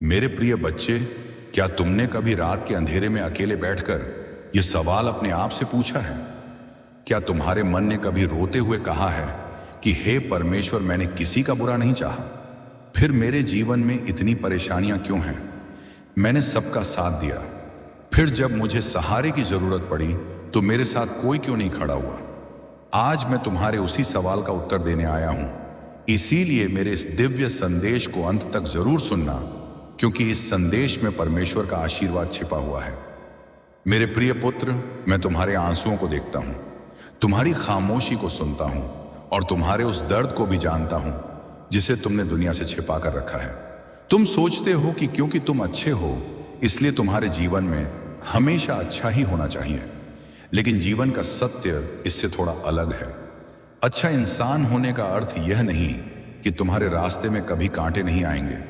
मेरे प्रिय बच्चे, क्या तुमने कभी रात के अंधेरे में अकेले बैठकर यह सवाल अपने आप से पूछा है? क्या तुम्हारे मन ने कभी रोते हुए कहा है कि हे परमेश्वर, मैंने किसी का बुरा नहीं चाहा, फिर मेरे जीवन में इतनी परेशानियां क्यों हैं? मैंने सबका साथ दिया, फिर जब मुझे सहारे की जरूरत पड़ी तो मेरे साथ कोई क्यों नहीं खड़ा हुआ? आज मैं तुम्हारे उसी सवाल का उत्तर देने आया हूं। इसीलिए मेरे इस दिव्य संदेश को अंत तक जरूर सुनना, क्योंकि इस संदेश में परमेश्वर का आशीर्वाद छिपा हुआ है। मेरे प्रिय पुत्र, मैं तुम्हारे आंसुओं को देखता हूं, तुम्हारी खामोशी को सुनता हूं और तुम्हारे उस दर्द को भी जानता हूं जिसे तुमने दुनिया से छिपा कर रखा है। तुम सोचते हो कि क्योंकि तुम अच्छे हो इसलिए तुम्हारे जीवन में हमेशा अच्छा ही होना चाहिए, लेकिन जीवन का सत्य इससे थोड़ा अलग है। अच्छा इंसान होने का अर्थ यह नहीं कि तुम्हारे रास्ते में कभी कांटे नहीं आएंगे।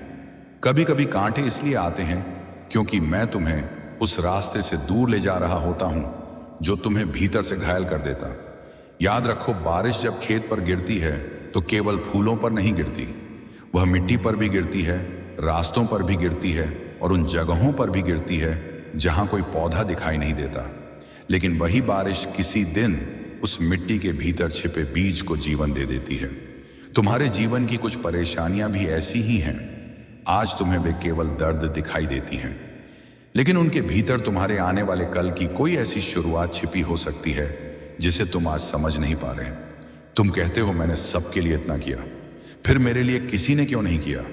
कभी कभी कांटे इसलिए आते हैं क्योंकि मैं तुम्हें उस रास्ते से दूर ले जा रहा होता हूं जो तुम्हें भीतर से घायल कर देता। याद रखो, बारिश जब खेत पर गिरती है तो केवल फूलों पर नहीं गिरती, वह मिट्टी पर भी गिरती है, रास्तों पर भी गिरती है और उन जगहों पर भी गिरती है जहां कोई पौधा दिखाई नहीं देता। लेकिन वही बारिश किसी दिन उस मिट्टी के भीतर छिपे बीज को जीवन दे देती है। तुम्हारे जीवन की कुछ परेशानियां भी ऐसी ही हैं। आज तुम्हें वे केवल दर्द दिखाई देती हैं, लेकिन उनके भीतर तुम्हारे आने वाले कल की कोई ऐसी शुरुआत छिपी हो सकती है जिसे तुम आज समझ नहीं पा रहे। तुम कहते हो, मैंने सबके लिए इतना किया, फिर मेरे लिए किसी ने क्यों नहीं किया?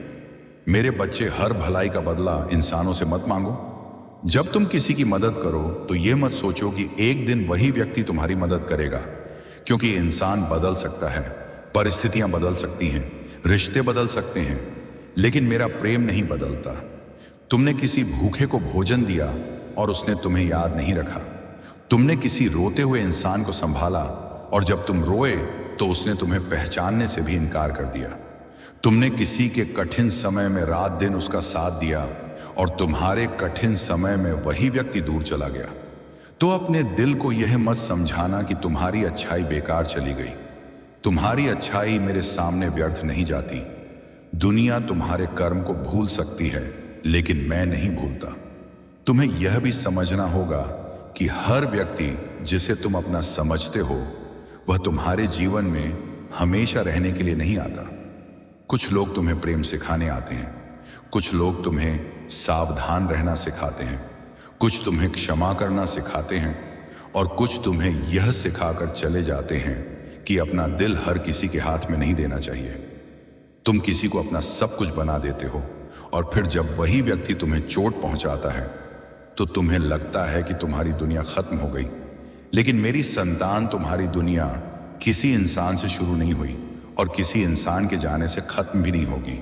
मेरे बच्चे, हर भलाई का बदला इंसानों से मत मांगो। जब तुम किसी की मदद करो तो यह मत सोचो कि एक दिन वही व्यक्ति तुम्हारी मदद करेगा, क्योंकि इंसान बदल सकता है, परिस्थितियां बदल सकती हैं, रिश्ते बदल सकते हैं, लेकिन मेरा प्रेम नहीं बदलता। तुमने किसी भूखे को भोजन दिया और उसने तुम्हें याद नहीं रखा। तुमने किसी रोते हुए इंसान को संभाला और जब तुम रोए तो उसने तुम्हें पहचानने से भी इनकार कर दिया। तुमने किसी के कठिन समय में रात दिन उसका साथ दिया और तुम्हारे कठिन समय में वही व्यक्ति दूर चला गया। तो अपने दिल को यह मत समझाना कि तुम्हारी अच्छाई बेकार चली गई। तुम्हारी अच्छाई मेरे सामने व्यर्थ नहीं जाती। दुनिया तुम्हारे कर्म को भूल सकती है, लेकिन मैं नहीं भूलता। तुम्हें यह भी समझना होगा कि हर व्यक्ति जिसे तुम अपना समझते हो वह तुम्हारे जीवन में हमेशा रहने के लिए नहीं आता। कुछ लोग तुम्हें प्रेम सिखाने आते हैं, कुछ लोग तुम्हें सावधान रहना सिखाते हैं, कुछ तुम्हें क्षमा करना सिखाते हैं और कुछ तुम्हें यह सिखाकर चले जाते हैं कि अपना दिल हर किसी के हाथ में नहीं देना चाहिए। तुम किसी को अपना सब कुछ बना देते हो और फिर जब वही व्यक्ति तुम्हें चोट पहुंचाता है तो तुम्हें लगता है कि तुम्हारी दुनिया खत्म हो गई। लेकिन मेरी संतान, तुम्हारी दुनिया किसी इंसान से शुरू नहीं हुई और किसी इंसान के जाने से खत्म भी नहीं होगी।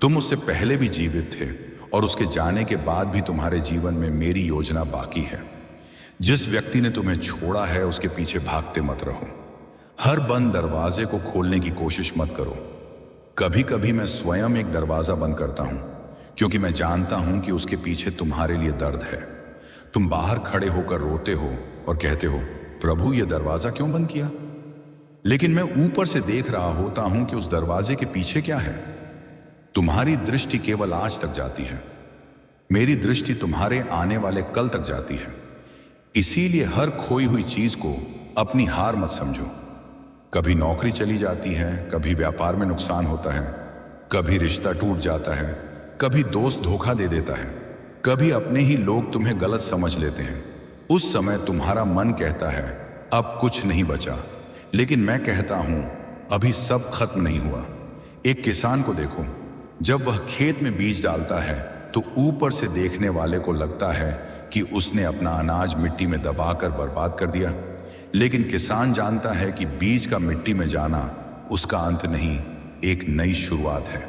तुम उससे पहले भी जीवित थे और उसके जाने के बाद भी तुम्हारे जीवन में मेरी योजना बाकी है। जिस व्यक्ति ने तुम्हें छोड़ा है उसके पीछे भागते मत रहो। हर बंद दरवाजे को खोलने की कोशिश मत करो। कभी कभी मैं स्वयं एक दरवाजा बंद करता हूं, क्योंकि मैं जानता हूं कि उसके पीछे तुम्हारे लिए दर्द है। तुम बाहर खड़े होकर रोते हो और कहते हो, प्रभु, यह दरवाजा क्यों बंद किया? लेकिन मैं ऊपर से देख रहा होता हूं कि उस दरवाजे के पीछे क्या है। तुम्हारी दृष्टि केवल आज तक जाती है, मेरी दृष्टि तुम्हारे आने वाले कल तक जाती है। इसीलिए हर खोई हुई चीज को अपनी हार मत समझो। कभी नौकरी चली जाती है, कभी व्यापार में नुकसान होता है, कभी रिश्ता टूट जाता है, कभी दोस्त धोखा दे देता है, कभी अपने ही लोग तुम्हें गलत समझ लेते हैं। उस समय तुम्हारा मन कहता है अब कुछ नहीं बचा, लेकिन मैं कहता हूं अभी सब खत्म नहीं हुआ। एक किसान को देखो, जब वह खेत में बीज डालता है तो ऊपर से देखने वाले को लगता है कि उसने अपना अनाज मिट्टी में दबाकर बर्बाद कर दिया, लेकिन किसान जानता है कि बीज का मिट्टी में जाना उसका अंत नहीं, एक नई शुरुआत है।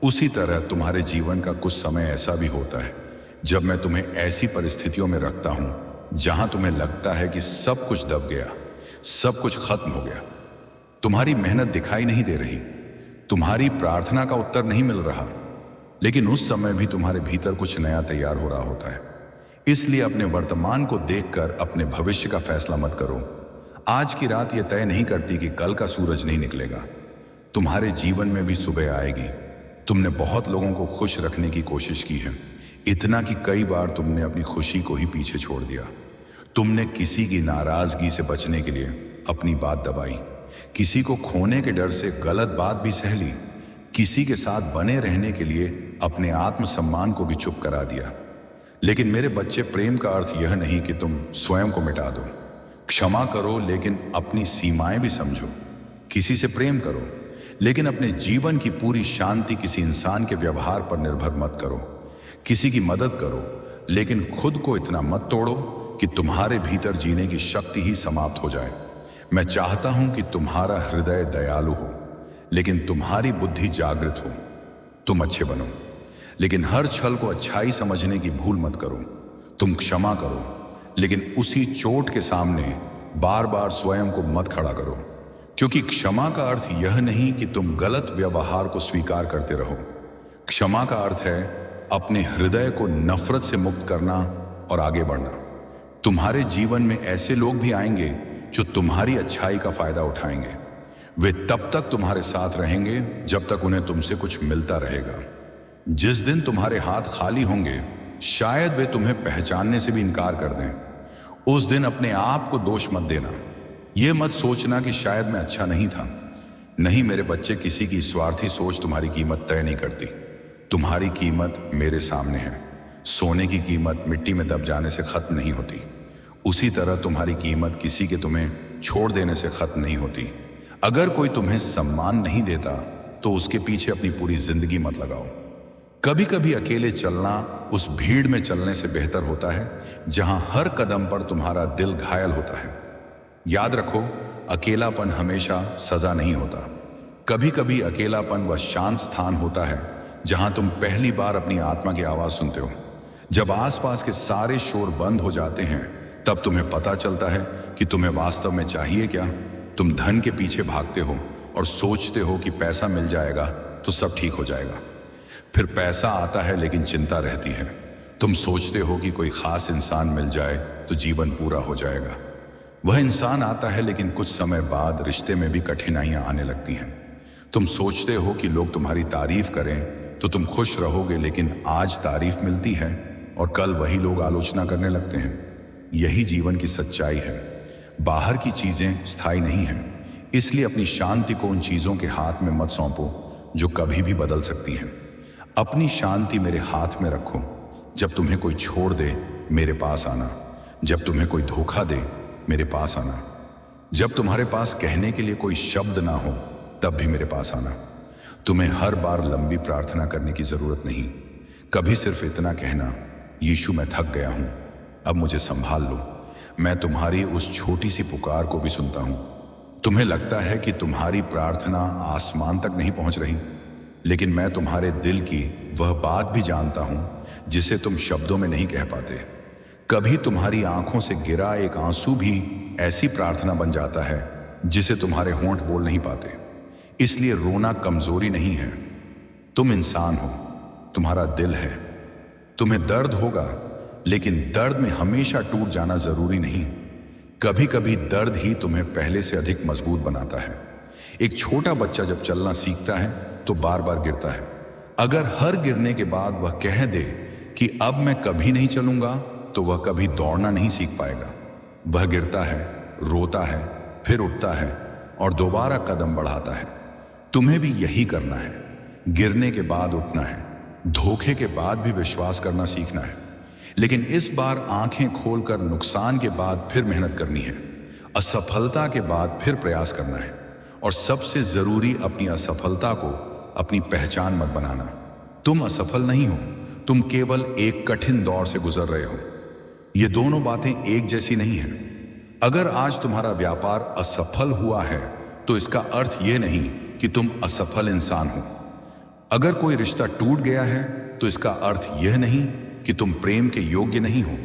उसी तरह तुम्हारे जीवन का कुछ समय ऐसा भी होता है जब मैं तुम्हें ऐसी परिस्थितियों में रखता हूं जहां तुम्हें लगता है कि सब कुछ दब गया, सब कुछ खत्म हो गया। तुम्हारी मेहनत दिखाई नहीं दे रही, तुम्हारी प्रार्थना का उत्तर नहीं मिल रहा, लेकिन उस समय भी तुम्हारे भीतर कुछ नया तैयार हो रहा होता है। इसलिए अपने वर्तमान को देखकर अपने भविष्य का फैसला मत करो। आज की रात यह तय नहीं करती कि कल का सूरज नहीं निकलेगा। तुम्हारे जीवन में भी सुबह आएगी, तुमने बहुत लोगों को खुश रखने की कोशिश की है, इतना कि कई बार तुमने अपनी खुशी को ही पीछे छोड़ दिया। तुमने किसी की नाराजगी से बचने के लिए अपनी बात दबाई, किसी को खोने के डर से गलत बात भी सह ली, किसी के साथ बने रहने के लिए अपने आत्मसम्मान को भी चुप करा दिया। लेकिन मेरे बच्चे, प्रेम का अर्थ यह नहीं कि तुम स्वयं को मिटा दो। क्षमा करो, लेकिन अपनी सीमाएं भी समझो। किसी से प्रेम करो, लेकिन अपने जीवन की पूरी शांति किसी इंसान के व्यवहार पर निर्भर मत करो। किसी की मदद करो, लेकिन खुद को इतना मत तोड़ो कि तुम्हारे भीतर जीने की शक्ति ही समाप्त हो जाए। मैं चाहता हूं कि तुम्हारा हृदय दयालु हो, लेकिन तुम्हारी बुद्धि जागृत हो। तुम अच्छे बनो, लेकिन हर छल को अच्छाई समझने की भूल मत करो। तुम क्षमा करो, लेकिन उसी चोट के सामने बार बार स्वयं को मत खड़ा करो, क्योंकि क्षमा का अर्थ यह नहीं कि तुम गलत व्यवहार को स्वीकार करते रहो। क्षमा का अर्थ है अपने हृदय को नफरत से मुक्त करना और आगे बढ़ना। तुम्हारे जीवन में ऐसे लोग भी आएंगे जो तुम्हारी अच्छाई का फायदा उठाएंगे। वे तब तक तुम्हारे साथ रहेंगे जब तक उन्हें तुमसे कुछ मिलता रहेगा। जिस दिन तुम्हारे हाथ खाली होंगे, शायद वे तुम्हें पहचानने से भी इनकार कर दें। उस दिन अपने आप को दोष मत देना। यह मत सोचना कि शायद मैं अच्छा नहीं था। नहीं मेरे बच्चे, किसी की स्वार्थी सोच तुम्हारी कीमत तय नहीं करती। तुम्हारी कीमत मेरे सामने है। सोने की कीमत मिट्टी में दब जाने से खत्म नहीं होती, उसी तरह तुम्हारी कीमत किसी के तुम्हें छोड़ देने से खत्म नहीं होती। अगर कोई तुम्हें सम्मान नहीं देता तो उसके पीछे अपनी पूरी जिंदगी मत लगाओ। कभी कभी अकेले चलना उस भीड़ में चलने से बेहतर होता है जहां हर कदम पर तुम्हारा दिल घायल होता है। याद रखो, अकेलापन हमेशा सजा नहीं होता। कभी कभी अकेलापन वह शांत स्थान होता है जहां तुम पहली बार अपनी आत्मा की आवाज सुनते हो। जब आसपास के सारे शोर बंद हो जाते हैं, तब तुम्हें पता चलता है कि तुम्हें वास्तव में चाहिए क्या। तुम धन के पीछे भागते हो और सोचते हो कि पैसा मिल जाएगा तो सब ठीक हो जाएगा। फिर पैसा आता है, लेकिन चिंता रहती है। तुम सोचते हो कि कोई खास इंसान मिल जाए तो जीवन पूरा हो जाएगा। वह इंसान आता है, लेकिन कुछ समय बाद रिश्ते में भी कठिनाइयां आने लगती हैं। तुम सोचते हो कि लोग तुम्हारी तारीफ करें तो तुम खुश रहोगे, लेकिन आज तारीफ मिलती है और कल वही लोग आलोचना करने लगते हैं। यही जीवन की सच्चाई है। बाहर की चीजें स्थायी नहीं हैं, इसलिए अपनी शांति को उन चीजों के हाथ में मत सौंपो जो कभी भी बदल सकती हैं। अपनी शांति मेरे हाथ में रखो। जब तुम्हें कोई छोड़ दे, मेरे पास आना। जब तुम्हें कोई धोखा दे, मेरे पास आना। जब तुम्हारे पास कहने के लिए कोई शब्द ना हो, तब भी मेरे पास आना। तुम्हें हर बार लंबी प्रार्थना करने की जरूरत नहीं। कभी सिर्फ इतना कहना, यीशु मैं थक गया हूं, अब मुझे संभाल लो। मैं तुम्हारी उस छोटी सी पुकार को भी सुनता हूं। तुम्हें लगता है कि तुम्हारी प्रार्थना आसमान तक नहीं पहुंच रही, लेकिन मैं तुम्हारे दिल की वह बात भी जानता हूं जिसे तुम शब्दों में नहीं कह पाते। कभी तुम्हारी आंखों से गिरा एक आंसू भी ऐसी प्रार्थना बन जाता है जिसे तुम्हारे होंठ बोल नहीं पाते। इसलिए रोना कमजोरी नहीं है, तुम इंसान हो, तुम्हारा दिल है। तुम्हें दर्द होगा, लेकिन दर्द में हमेशा टूट जाना जरूरी नहीं। कभी कभी दर्द ही तुम्हें पहले से अधिक मजबूत बनाता है। एक छोटा बच्चा जब चलना सीखता है तो बार बार गिरता है। अगर हर गिरने के बाद वह कह दे कि अब मैं कभी नहीं चलूंगा, तो वह कभी दौड़ना नहीं सीख पाएगा। वह गिरता है, रोता है, फिर उठता है और दोबारा कदम बढ़ाता है। तुम्हें भी यही करना है। गिरने के बाद उठना है, धोखे के बाद भी विश्वास करना सीखना है। लेकिन इस बार आंखें खोलकर नुकसान के बाद फिर मेहनत करनी है, असफलता के बाद फिर प्रयास करना है। और सबसे जरूरी, अपनी असफलता को अपनी पहचान मत बनाना। तुम असफल नहीं हो, तुम केवल एक कठिन दौर से गुजर रहे हो। ये दोनों बातें एक जैसी नहीं हैं। अगर आज तुम्हारा व्यापार असफल हुआ है, तो इसका अर्थ यह नहीं कि तुम असफल इंसान हो। अगर कोई रिश्ता टूट गया है, तो इसका अर्थ यह नहीं कि तुम प्रेम के योग्य नहीं हो।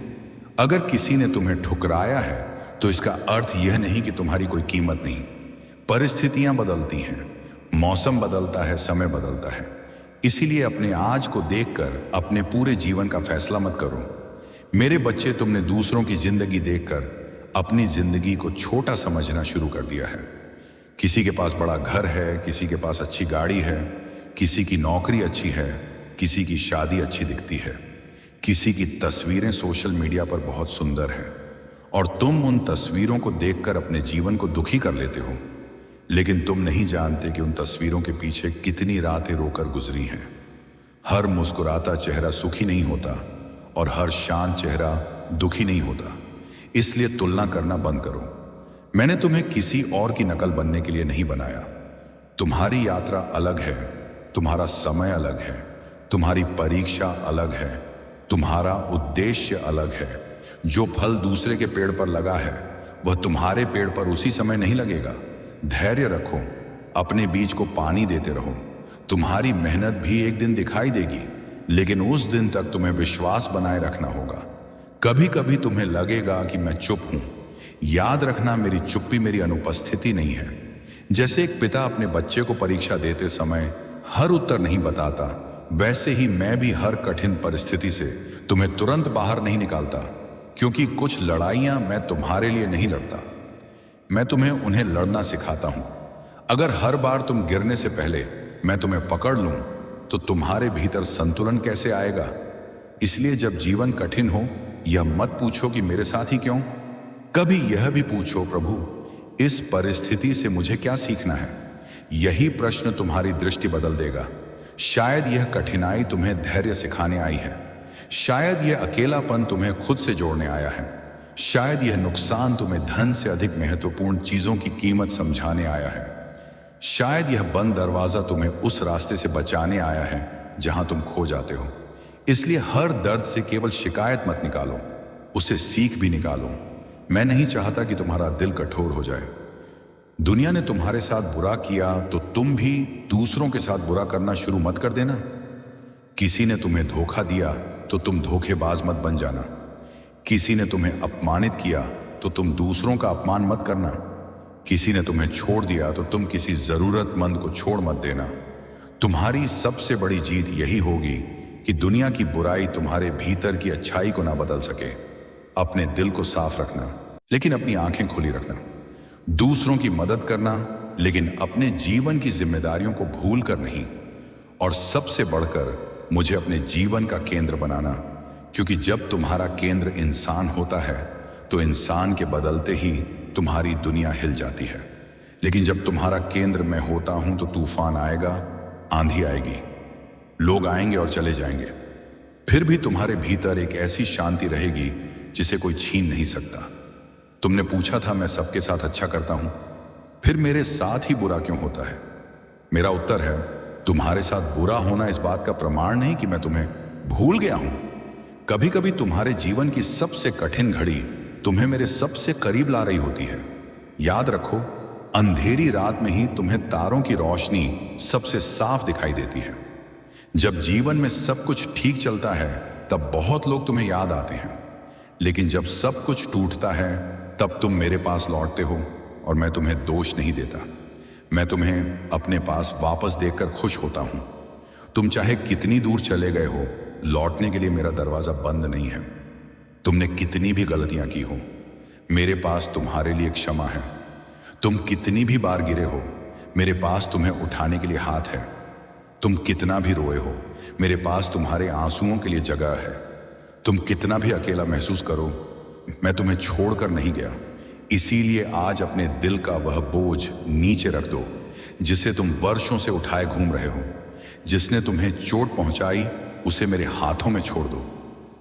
अगर किसी ने तुम्हें ठुकराया है, तो इसका अर्थ यह नहीं कि तुम्हारी कोई कीमत नहीं। परिस्थितियां बदलती हैं, मौसम बदलता है, समय बदलता है। इसीलिए अपने आज को देखकर अपने पूरे जीवन का फैसला मत करो। मेरे बच्चे, तुमने दूसरों की जिंदगी देखकर अपनी जिंदगी को छोटा समझना शुरू कर दिया है। किसी के पास बड़ा घर है, किसी के पास अच्छी गाड़ी है, किसी की नौकरी अच्छी है, किसी की शादी अच्छी दिखती है, किसी की तस्वीरें सोशल मीडिया पर बहुत सुंदर हैं और तुम उन तस्वीरों को देखकर अपने जीवन को दुखी कर लेते हो। लेकिन तुम नहीं जानते कि उन तस्वीरों के पीछे कितनी रातें रोकर गुजरी हैं। हर मुस्कुराता चेहरा सुखी नहीं होता और हर शांत चेहरा दुखी नहीं होता। इसलिए तुलना करना बंद करो। मैंने तुम्हें किसी और की नकल बनने के लिए नहीं बनाया। तुम्हारी यात्रा अलग है, तुम्हारा समय अलग है, तुम्हारी परीक्षा अलग है, तुम्हारा उद्देश्य अलग है। जो फल दूसरे के पेड़ पर लगा है वह तुम्हारे पेड़ पर उसी समय नहीं लगेगा। धैर्य रखो, अपने बीज को पानी देते रहो। तुम्हारी मेहनत भी एक दिन दिखाई देगी, लेकिन उस दिन तक तुम्हें विश्वास बनाए रखना होगा। कभी कभी तुम्हें लगेगा कि मैं चुप हूं। याद रखना, मेरी चुप्पी मेरी अनुपस्थिति नहीं है। जैसे एक पिता अपने बच्चे को परीक्षा देते समय हर उत्तर नहीं बताता, वैसे ही मैं भी हर कठिन परिस्थिति से तुम्हें तुरंत बाहर नहीं निकालता। क्योंकि कुछ लड़ाइयां मैं तुम्हारे लिए नहीं लड़ता, मैं तुम्हें उन्हें लड़ना सिखाता हूं। अगर हर बार तुम गिरने से पहले मैं तुम्हें पकड़ लूं तो तुम्हारे भीतर संतुलन कैसे आएगा। इसलिए जब जीवन कठिन हो, यह मत पूछो कि मेरे साथ ही क्यों। कभी यह भी पूछो, प्रभु इस परिस्थिति से मुझे क्या सीखना है। यही प्रश्न तुम्हारी दृष्टि बदल देगा। शायद यह कठिनाई तुम्हें धैर्य सिखाने आई है, शायद यह अकेलापन तुम्हें खुद से जोड़ने आया है, शायद यह नुकसान तुम्हें धन से अधिक महत्वपूर्ण चीजों की कीमत समझाने आया है, शायद यह बंद दरवाजा तुम्हें उस रास्ते से बचाने आया है जहां तुम खो जाते हो। इसलिए हर दर्द से केवल शिकायत मत निकालो, उसे सीख भी निकालो। मैं नहीं चाहता कि तुम्हारा दिल कठोर हो जाए। दुनिया ने तुम्हारे साथ बुरा किया तो तुम भी दूसरों के साथ बुरा करना शुरू मत कर देना। किसी ने तुम्हें धोखा दिया तो तुम धोखेबाज मत बन जाना। किसी ने तुम्हें अपमानित किया तो तुम दूसरों का अपमान मत करना। किसी ने तुम्हें छोड़ दिया तो तुम किसी जरूरतमंद को छोड़ मत देना। तुम्हारी सबसे बड़ी जीत यही होगी कि दुनिया की बुराई तुम्हारे भीतर की अच्छाई को ना बदल सके। अपने दिल को साफ रखना, लेकिन अपनी आंखें खुली रखना। दूसरों की मदद करना, लेकिन अपने जीवन की जिम्मेदारियों को भूल कर नहीं। और सबसे बढ़कर मुझे अपने जीवन का केंद्र बनाना, क्योंकि जब तुम्हारा केंद्र इंसान होता है तो इंसान के बदलते ही तुम्हारी दुनिया हिल जाती है। लेकिन जब तुम्हारा केंद्र मैं होता हूं तो तूफान आएगा, आंधी आएगी, लोग आएंगे और चले जाएंगे, फिर भी तुम्हारे भीतर एक ऐसी शांति रहेगी जिसे कोई छीन नहीं सकता। तुमने पूछा था मैं सबके साथ अच्छा करता हूं, फिर मेरे साथ ही बुरा क्यों होता है। मेरा उत्तर है, तुम्हारे साथ बुरा होना इस बात का प्रमाण नहीं कि मैं तुम्हें भूल गया हूं। कभी कभी तुम्हारे जीवन की सबसे कठिन घड़ी तुम्हें मेरे सबसे करीब ला रही होती है। याद रखो, अंधेरी रात में ही तुम्हें तारों की रोशनी सबसे साफ दिखाई देती है। जब जीवन में सब कुछ ठीक चलता है तब बहुत लोग तुम्हें याद आते हैं, लेकिन जब सब कुछ टूटता है तब तुम मेरे पास लौटते हो और मैं तुम्हें दोष नहीं देता। मैं तुम्हें अपने पास वापस देखकर खुश होता हूं। तुम चाहे कितनी दूर चले गए हो, लौटने के लिए मेरा दरवाजा बंद नहीं है। तुमने कितनी भी गलतियां की हो, मेरे पास तुम्हारे लिए क्षमा है। तुम कितनी भी बार गिरे हो, मेरे पास तुम्हें उठाने के लिए हाथ है। तुम कितना भी रोए हो, मेरे पास तुम्हारे आंसुओं के लिए जगह है। तुम कितना भी अकेला महसूस करो, मैं तुम्हें छोड़कर नहीं गया। इसीलिए आज अपने दिल का वह बोझ नीचे रख दो जिसे तुम वर्षों से उठाए घूम रहे हो। जिसने तुम्हें चोट पहुंचाई उसे मेरे हाथों में छोड़ दो।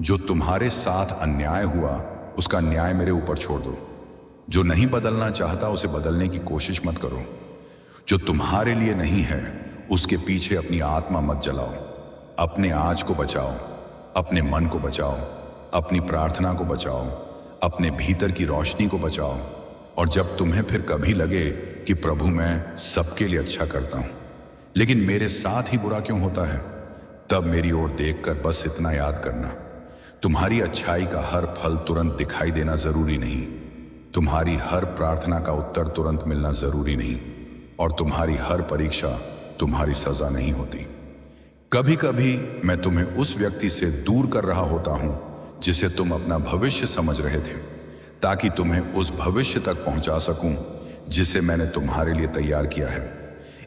जो तुम्हारे साथ अन्याय हुआ उसका न्याय मेरे ऊपर छोड़ दो। जो नहीं बदलना चाहता उसे बदलने की कोशिश मत करो। जो तुम्हारे लिए नहीं है उसके पीछे अपनी आत्मा मत जलाओ। अपने आज को बचाओ, अपने मन को बचाओ, अपनी प्रार्थना को बचाओ, अपने भीतर की रोशनी को बचाओ। और जब तुम्हें फिर कभी लगे कि प्रभु मैं सबके लिए अच्छा करता हूं लेकिन मेरे साथ ही बुरा क्यों होता है, तब मेरी ओर देखकर बस इतना याद करना, तुम्हारी अच्छाई का हर फल तुरंत दिखाई देना जरूरी नहीं। तुम्हारी हर प्रार्थना का उत्तर तुरंत मिलना जरूरी नहीं। और तुम्हारी हर परीक्षा तुम्हारी सजा नहीं होती। कभी कभी मैं तुम्हें उस व्यक्ति से दूर कर रहा होता हूं जिसे तुम अपना भविष्य समझ रहे थे, ताकि तुम्हें उस भविष्य तक पहुंचा सकूं जिसे मैंने तुम्हारे लिए तैयार किया है।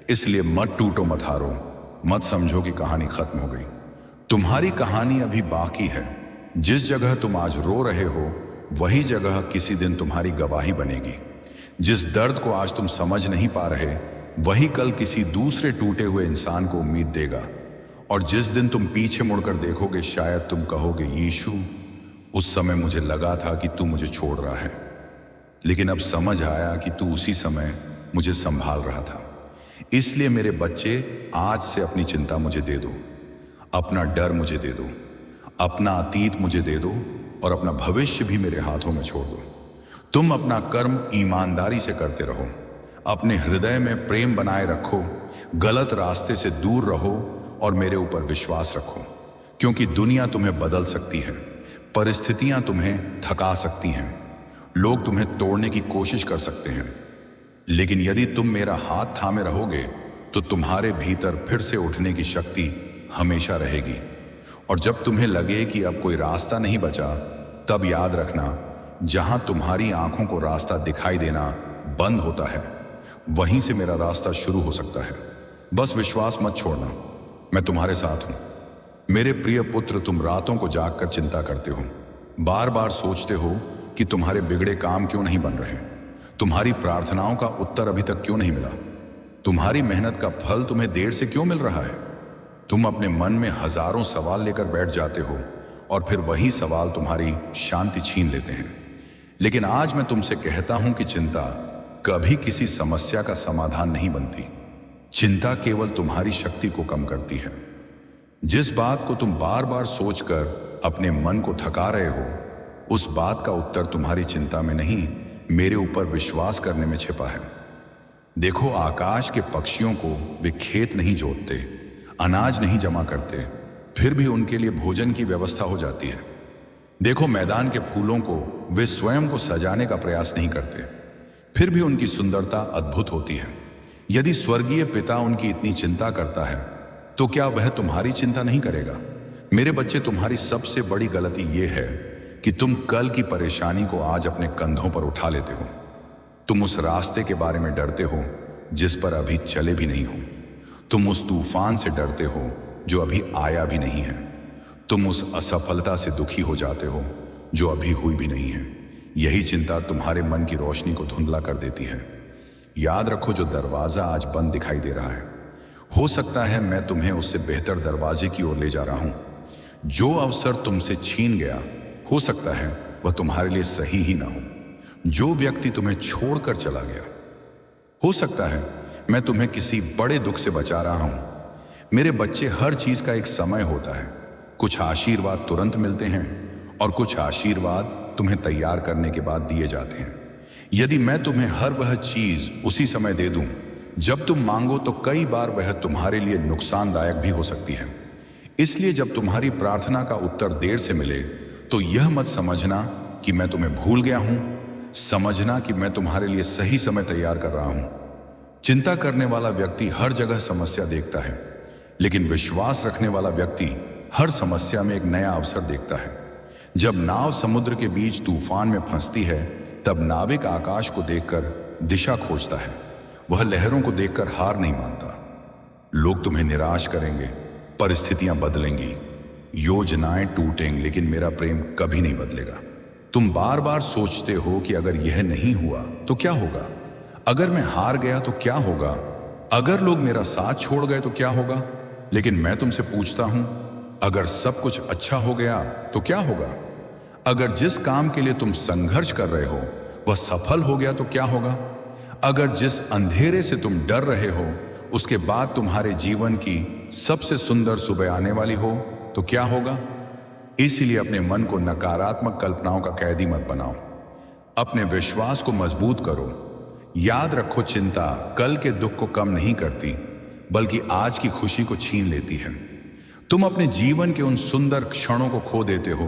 इसलिए मत टूटो, मत हारो, मत समझो कि कहानी खत्म हो गई। तुम्हारी कहानी अभी बाकी है। जिस जगह तुम आज रो रहे हो वही जगह किसी दिन तुम्हारी गवाही बनेगी। जिस दर्द को आज तुम समझ नहीं पा रहे वही कल किसी दूसरे टूटे हुए इंसान को उम्मीद देगा। और जिस दिन तुम पीछे मुड़कर देखोगे शायद तुम कहोगे, यीशु, उस समय मुझे लगा था कि तू मुझे छोड़ रहा है, लेकिन अब समझ आया कि तू उसी समय मुझे संभाल रहा था। इसलिए मेरे बच्चे, आज से अपनी चिंता मुझे दे दो, अपना डर मुझे दे दो, अपना अतीत मुझे दे दो और अपना भविष्य भी मेरे हाथों में छोड़ दो। तुम अपना कर्म ईमानदारी से करते रहो, अपने हृदय में प्रेम बनाए रखो, गलत रास्ते से दूर रहो और मेरे ऊपर विश्वास रखो, क्योंकि दुनिया तुम्हें बदल सकती है, परिस्थितियां तुम्हें थका सकती हैं, लोग तुम्हें तोड़ने की कोशिश कर सकते हैं, लेकिन यदि तुम मेरा हाथ थामे रहोगे तो तुम्हारे भीतर फिर से उठने की शक्ति हमेशा रहेगी। और जब तुम्हें लगे कि अब कोई रास्ता नहीं बचा, तब याद रखना, जहां तुम्हारी आंखों को रास्ता दिखाई देना बंद होता है वहीं से मेरा रास्ता शुरू हो सकता है। बस विश्वास मत छोड़ना, मैं तुम्हारे साथ हूं। मेरे प्रिय पुत्र, तुम रातों को जागकर चिंता करते हो, बार बार सोचते हो कि तुम्हारे बिगड़े काम क्यों नहीं बन रहे, तुम्हारी प्रार्थनाओं का उत्तर अभी तक क्यों नहीं मिला, तुम्हारी मेहनत का फल तुम्हें देर से क्यों मिल रहा है। तुम अपने मन में हजारों सवाल लेकर बैठ जाते हो और फिर वही सवाल तुम्हारी शांति छीन लेते हैं। लेकिन आज मैं तुमसे कहता हूं कि चिंता कभी किसी समस्या का समाधान नहीं बनती। चिंता केवल तुम्हारी शक्ति को कम करती है। जिस बात को तुम बार बार सोचकर अपने मन को थका रहे हो, उस बात का उत्तर तुम्हारी चिंता में नहीं, मेरे ऊपर विश्वास करने में छिपा है। देखो, आकाश के पक्षियों को वे खेत नहीं जोतते, अनाज नहीं जमा करते, फिर भी उनके लिए भोजन की व्यवस्था हो जाती है। देखो, मैदान के फूलों को वे स्वयं को सजाने का प्रयास नहीं करते, फिर भी उनकी सुंदरता अद्भुत होती है। यदि स्वर्गीय पिता उनकी इतनी चिंता करता है तो क्या वह तुम्हारी चिंता नहीं करेगा। मेरे बच्चे, तुम्हारी सबसे बड़ी गलती यह है कि तुम कल की परेशानी को आज अपने कंधों पर उठा लेते हो। तुम उस रास्ते के बारे में डरते हो जिस पर अभी चले भी नहीं हो। तुम उस तूफान से डरते हो जो अभी आया भी नहीं है। तुम उस असफलता से दुखी हो जाते हो जो अभी हुई भी नहीं है। यही चिंता तुम्हारे मन की रोशनी को धुंधला कर देती है। याद रखो, जो दरवाजा आज बंद दिखाई दे रहा है, हो सकता है मैं तुम्हें उससे बेहतर दरवाजे की ओर ले जा रहा हूं। जो अवसर तुमसे छीन गया, हो सकता है वह तुम्हारे लिए सही ही ना हो। जो व्यक्ति तुम्हें छोड़कर चला गया, हो सकता है मैं तुम्हें किसी बड़े दुख से बचा रहा हूं। मेरे बच्चे, हर चीज का एक समय होता है। कुछ आशीर्वाद तुरंत मिलते हैं और कुछ आशीर्वाद तुम्हें तैयार करने के बाद दिए जाते हैं। यदि मैं तुम्हें हर वह चीज उसी समय दे दूं जब तुम मांगो, तो कई बार वह तुम्हारे लिए नुकसानदायक भी हो सकती है। इसलिए जब तुम्हारी प्रार्थना का उत्तर देर से मिले तो यह मत समझना कि मैं तुम्हें भूल गया हूं, समझना कि मैं तुम्हारे लिए सही समय तैयार कर रहा हूं। चिंता करने वाला व्यक्ति हर जगह समस्या देखता है, लेकिन विश्वास रखने वाला व्यक्ति हर समस्या में एक नया अवसर देखता है। जब नाव समुद्र के बीच तूफान में फंसती है, तब नाविक आकाश को देखकर दिशा खोजता है। वह लहरों को देखकर हार नहीं मानता। लोग तुम्हें निराश करेंगे, परिस्थितियां बदलेंगी, योजनाएं टूटेंगी, लेकिन मेरा प्रेम कभी नहीं बदलेगा। तुम बार बार सोचते हो कि अगर यह नहीं हुआ तो क्या होगा, अगर मैं हार गया तो क्या होगा, अगर लोग मेरा साथ छोड़ गए तो क्या होगा। लेकिन मैं तुमसे पूछता हूं, अगर सब कुछ अच्छा हो गया तो क्या होगा, अगर जिस काम के लिए तुम संघर्ष कर रहे हो वह सफल हो गया तो क्या होगा, अगर जिस अंधेरे से तुम डर रहे हो उसके बाद तुम्हारे जीवन की सबसे सुंदर सुबह आने वाली हो तो क्या होगा। इसलिए अपने मन को नकारात्मक कल्पनाओं का कैदी मत बनाओ, अपने विश्वास को मजबूत करो। याद रखो, चिंता कल के दुख को कम नहीं करती, बल्कि आज की खुशी को छीन लेती है। तुम अपने जीवन के उन सुंदर क्षणों को खो देते हो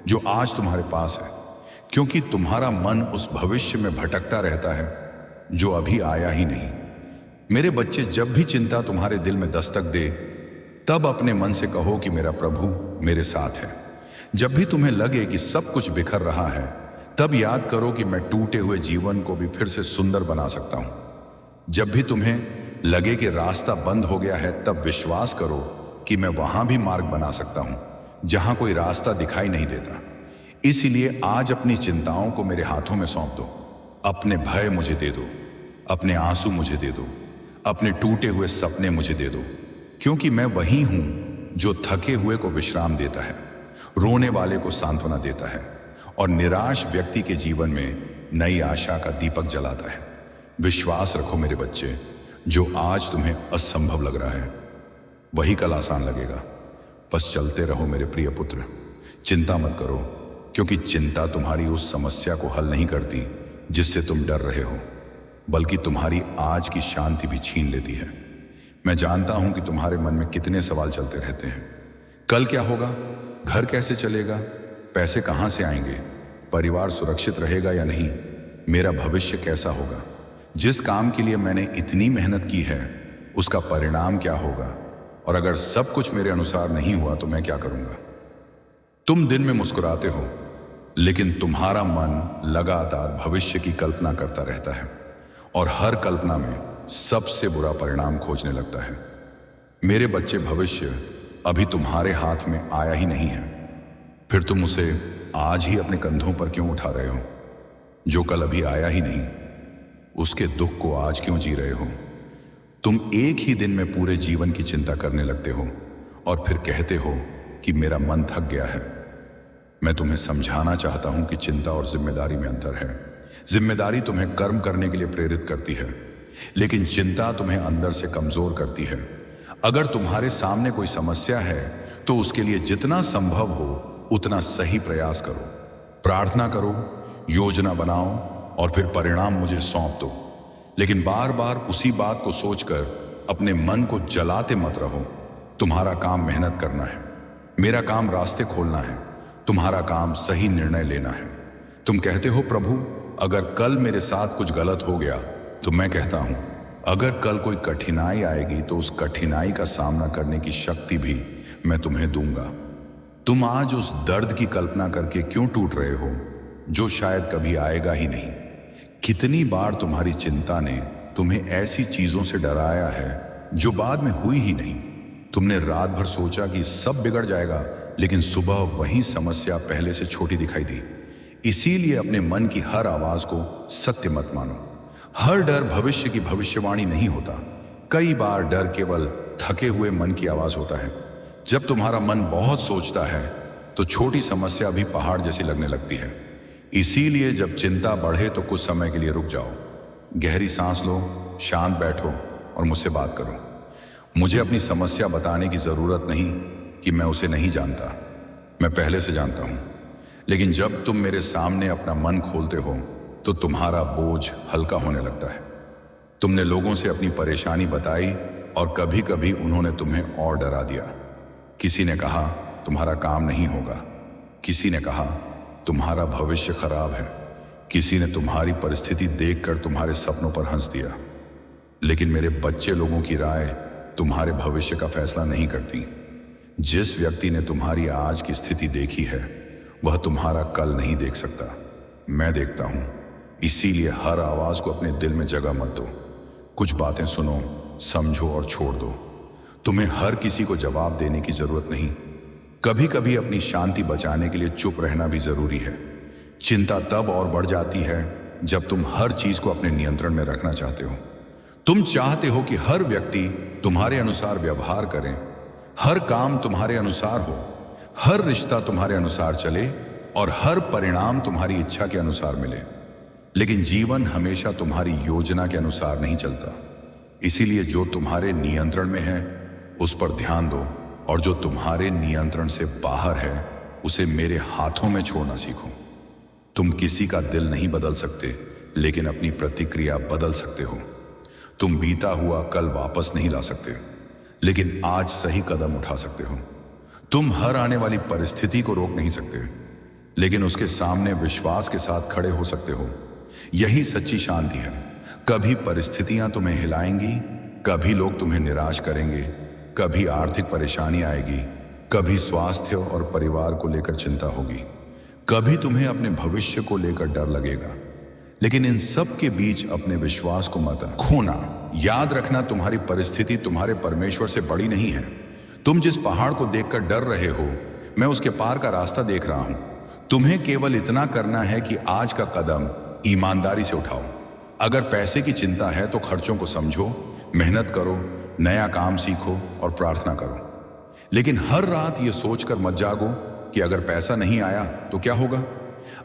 जो आज तुम्हारे पास है, क्योंकि तुम्हारा मन उस भविष्य में भटकता रहता है जो अभी आया ही नहीं। मेरे बच्चे, जब भी चिंता तुम्हारे दिल में दस्तक दे, तब अपने मन से कहो कि मेरा प्रभु मेरे साथ है। जब भी तुम्हें लगे कि सब कुछ बिखर रहा है, तब याद करो कि मैं टूटे हुए जीवन को भी फिर से सुंदर बना सकता हूं। जब भी तुम्हें लगे कि रास्ता बंद हो गया है, तब विश्वास करो कि मैं वहां भी मार्ग बना सकता हूं जहां कोई रास्ता दिखाई नहीं देता। इसीलिए आज अपनी चिंताओं को मेरे हाथों में सौंप दो। अपने भय मुझे दे दो, अपने आंसू मुझे दे दो, अपने टूटे हुए सपने मुझे दे दो, क्योंकि मैं वही हूं जो थके हुए को विश्राम देता है, रोने वाले को सांत्वना देता है और निराश व्यक्ति के जीवन में नई आशा का दीपक जलाता है। विश्वास रखो मेरे बच्चे, जो आज तुम्हें असंभव लग रहा है वही कल आसान लगेगा। बस चलते रहो मेरे प्रिय पुत्र, चिंता मत करो, क्योंकि चिंता तुम्हारी उस समस्या को हल नहीं करती जिससे तुम डर रहे हो, बल्कि तुम्हारी आज की शांति भी छीन लेती है। मैं जानता हूं कि तुम्हारे मन में कितने सवाल चलते रहते हैं। कल क्या होगा, घर कैसे चलेगा, पैसे कहां से आएंगे, परिवार सुरक्षित रहेगा या नहीं, मेरा भविष्य कैसा होगा, जिस काम के लिए मैंने इतनी मेहनत की है उसका परिणाम क्या होगा, और अगर सब कुछ मेरे अनुसार नहीं हुआ तो मैं क्या करूंगा। तुम दिन में मुस्कुराते हो, लेकिन तुम्हारा मन लगातार भविष्य की कल्पना करता रहता है और हर कल्पना में सबसे बुरा परिणाम खोजने लगता है। मेरे बच्चे, भविष्य अभी तुम्हारे हाथ में आया ही नहीं है, फिर तुम उसे आज ही अपने कंधों पर क्यों उठा रहे हो? जो कल अभी आया ही नहीं, उसके दुख को आज क्यों जी रहे हो? तुम एक ही दिन में पूरे जीवन की चिंता करने लगते हो और फिर कहते हो कि मेरा मन थक गया है। मैं तुम्हें समझाना चाहता हूं कि चिंता और जिम्मेदारी में अंतर है। जिम्मेदारी तुम्हें कर्म करने के लिए प्रेरित करती है, लेकिन चिंता तुम्हें अंदर से कमजोर करती है। अगर तुम्हारे सामने कोई समस्या है तो उसके लिए जितना संभव हो उतना सही प्रयास करो, प्रार्थना करो, योजना बनाओ और फिर परिणाम मुझे सौंप दो। लेकिन बार बार उसी बात को सोचकर अपने मन को जलाते मत रहो। तुम्हारा काम मेहनत करना है, मेरा काम रास्ते खोलना है, तुम्हारा काम सही निर्णय लेना है। तुम कहते हो, प्रभु अगर कल मेरे साथ कुछ गलत हो गया, तो मैं कहता हूं अगर कल कोई कठिनाई आएगी तो उस कठिनाई का सामना करने की शक्ति भी मैं तुम्हें दूंगा। तुम आज उस दर्द की कल्पना करके क्यों टूट रहे हो जो शायद कभी आएगा ही नहीं? कितनी बार तुम्हारी चिंता ने तुम्हें ऐसी चीजों से डराया है जो बाद में हुई ही नहीं। तुमने रात भर सोचा कि सब बिगड़ जाएगा, लेकिन सुबह वही समस्या पहले से छोटी दिखाई दी। इसीलिए अपने मन की हर आवाज को सत्य मत मानो। हर डर भविष्य की भविष्यवाणी नहीं होता। कई बार डर केवल थके हुए मन की आवाज होता है। जब तुम्हारा मन बहुत सोचता है तो छोटी समस्या भी पहाड़ जैसी लगने लगती है। इसीलिए जब चिंता बढ़े तो कुछ समय के लिए रुक जाओ, गहरी सांस लो, शांत बैठो और मुझसे बात करो। मुझे अपनी समस्या बताने की जरूरत नहीं कि मैं उसे नहीं जानता, मैं पहले से जानता हूं। लेकिन जब तुम मेरे सामने अपना मन खोलते हो तो तुम्हारा बोझ हल्का होने लगता है। तुमने लोगों से अपनी परेशानी बताई और कभी कभी उन्होंने तुम्हें और डरा दिया। किसी ने कहा तुम्हारा काम नहीं होगा, किसी ने कहा तुम्हारा भविष्य खराब है, किसी ने तुम्हारी परिस्थिति देखकर तुम्हारे सपनों पर हंस दिया। लेकिन मेरे बच्चे, लोगों की राय तुम्हारे भविष्य का फैसला नहीं करती। जिस व्यक्ति ने तुम्हारी आज की स्थिति देखी है वह तुम्हारा कल नहीं देख सकता, मैं देखता हूं। इसीलिए हर आवाज को अपने दिल में जगह मत दो। कुछ बातें सुनो, समझो और छोड़ दो। तुम्हें हर किसी को जवाब देने की जरूरत नहीं। कभी कभी अपनी शांति बचाने के लिए चुप रहना भी जरूरी है। चिंता तब और बढ़ जाती है जब तुम हर चीज को अपने नियंत्रण में रखना चाहते हो। तुम चाहते हो कि हर व्यक्ति तुम्हारे अनुसार व्यवहार करे, हर काम तुम्हारे अनुसार हो, हर रिश्ता तुम्हारे अनुसार चले और हर परिणाम तुम्हारी इच्छा के अनुसार मिले। लेकिन जीवन हमेशा तुम्हारी योजना के अनुसार नहीं चलता। इसीलिए जो तुम्हारे नियंत्रण में है उस पर ध्यान दो, और जो तुम्हारे नियंत्रण से बाहर है उसे मेरे हाथों में छोड़ना सीखो। तुम किसी का दिल नहीं बदल सकते, लेकिन अपनी प्रतिक्रिया बदल सकते हो। तुम बीता हुआ कल वापस नहीं ला सकते, लेकिन आज सही कदम उठा सकते हो। तुम हर आने वाली परिस्थिति को रोक नहीं सकते, लेकिन उसके सामने विश्वास के साथ खड़े हो सकते हो। यही सच्ची शांति है। कभी परिस्थितियां तुम्हें हिलाएंगी, कभी लोग तुम्हें निराश करेंगे, कभी आर्थिक परेशानी आएगी, कभी स्वास्थ्य और परिवार को लेकर चिंता होगी, कभी तुम्हें अपने भविष्य को लेकर डर लगेगा। लेकिन इन सब के बीच अपने विश्वास को मत खोना। याद रखना, तुम्हारी परिस्थिति तुम्हारे परमेश्वर से बड़ी नहीं है। तुम जिस पहाड़ को देखकर डर रहे हो, मैं उसके पार का रास्ता देख रहा हूं। तुम्हें केवल इतना करना है कि आज का कदम ईमानदारी से उठाओ। अगर पैसे की चिंता है तो खर्चों को समझो, मेहनत करो, नया काम सीखो और प्रार्थना करो। लेकिन हर रात ये सोचकर मत जागो कि अगर पैसा नहीं आया तो क्या होगा।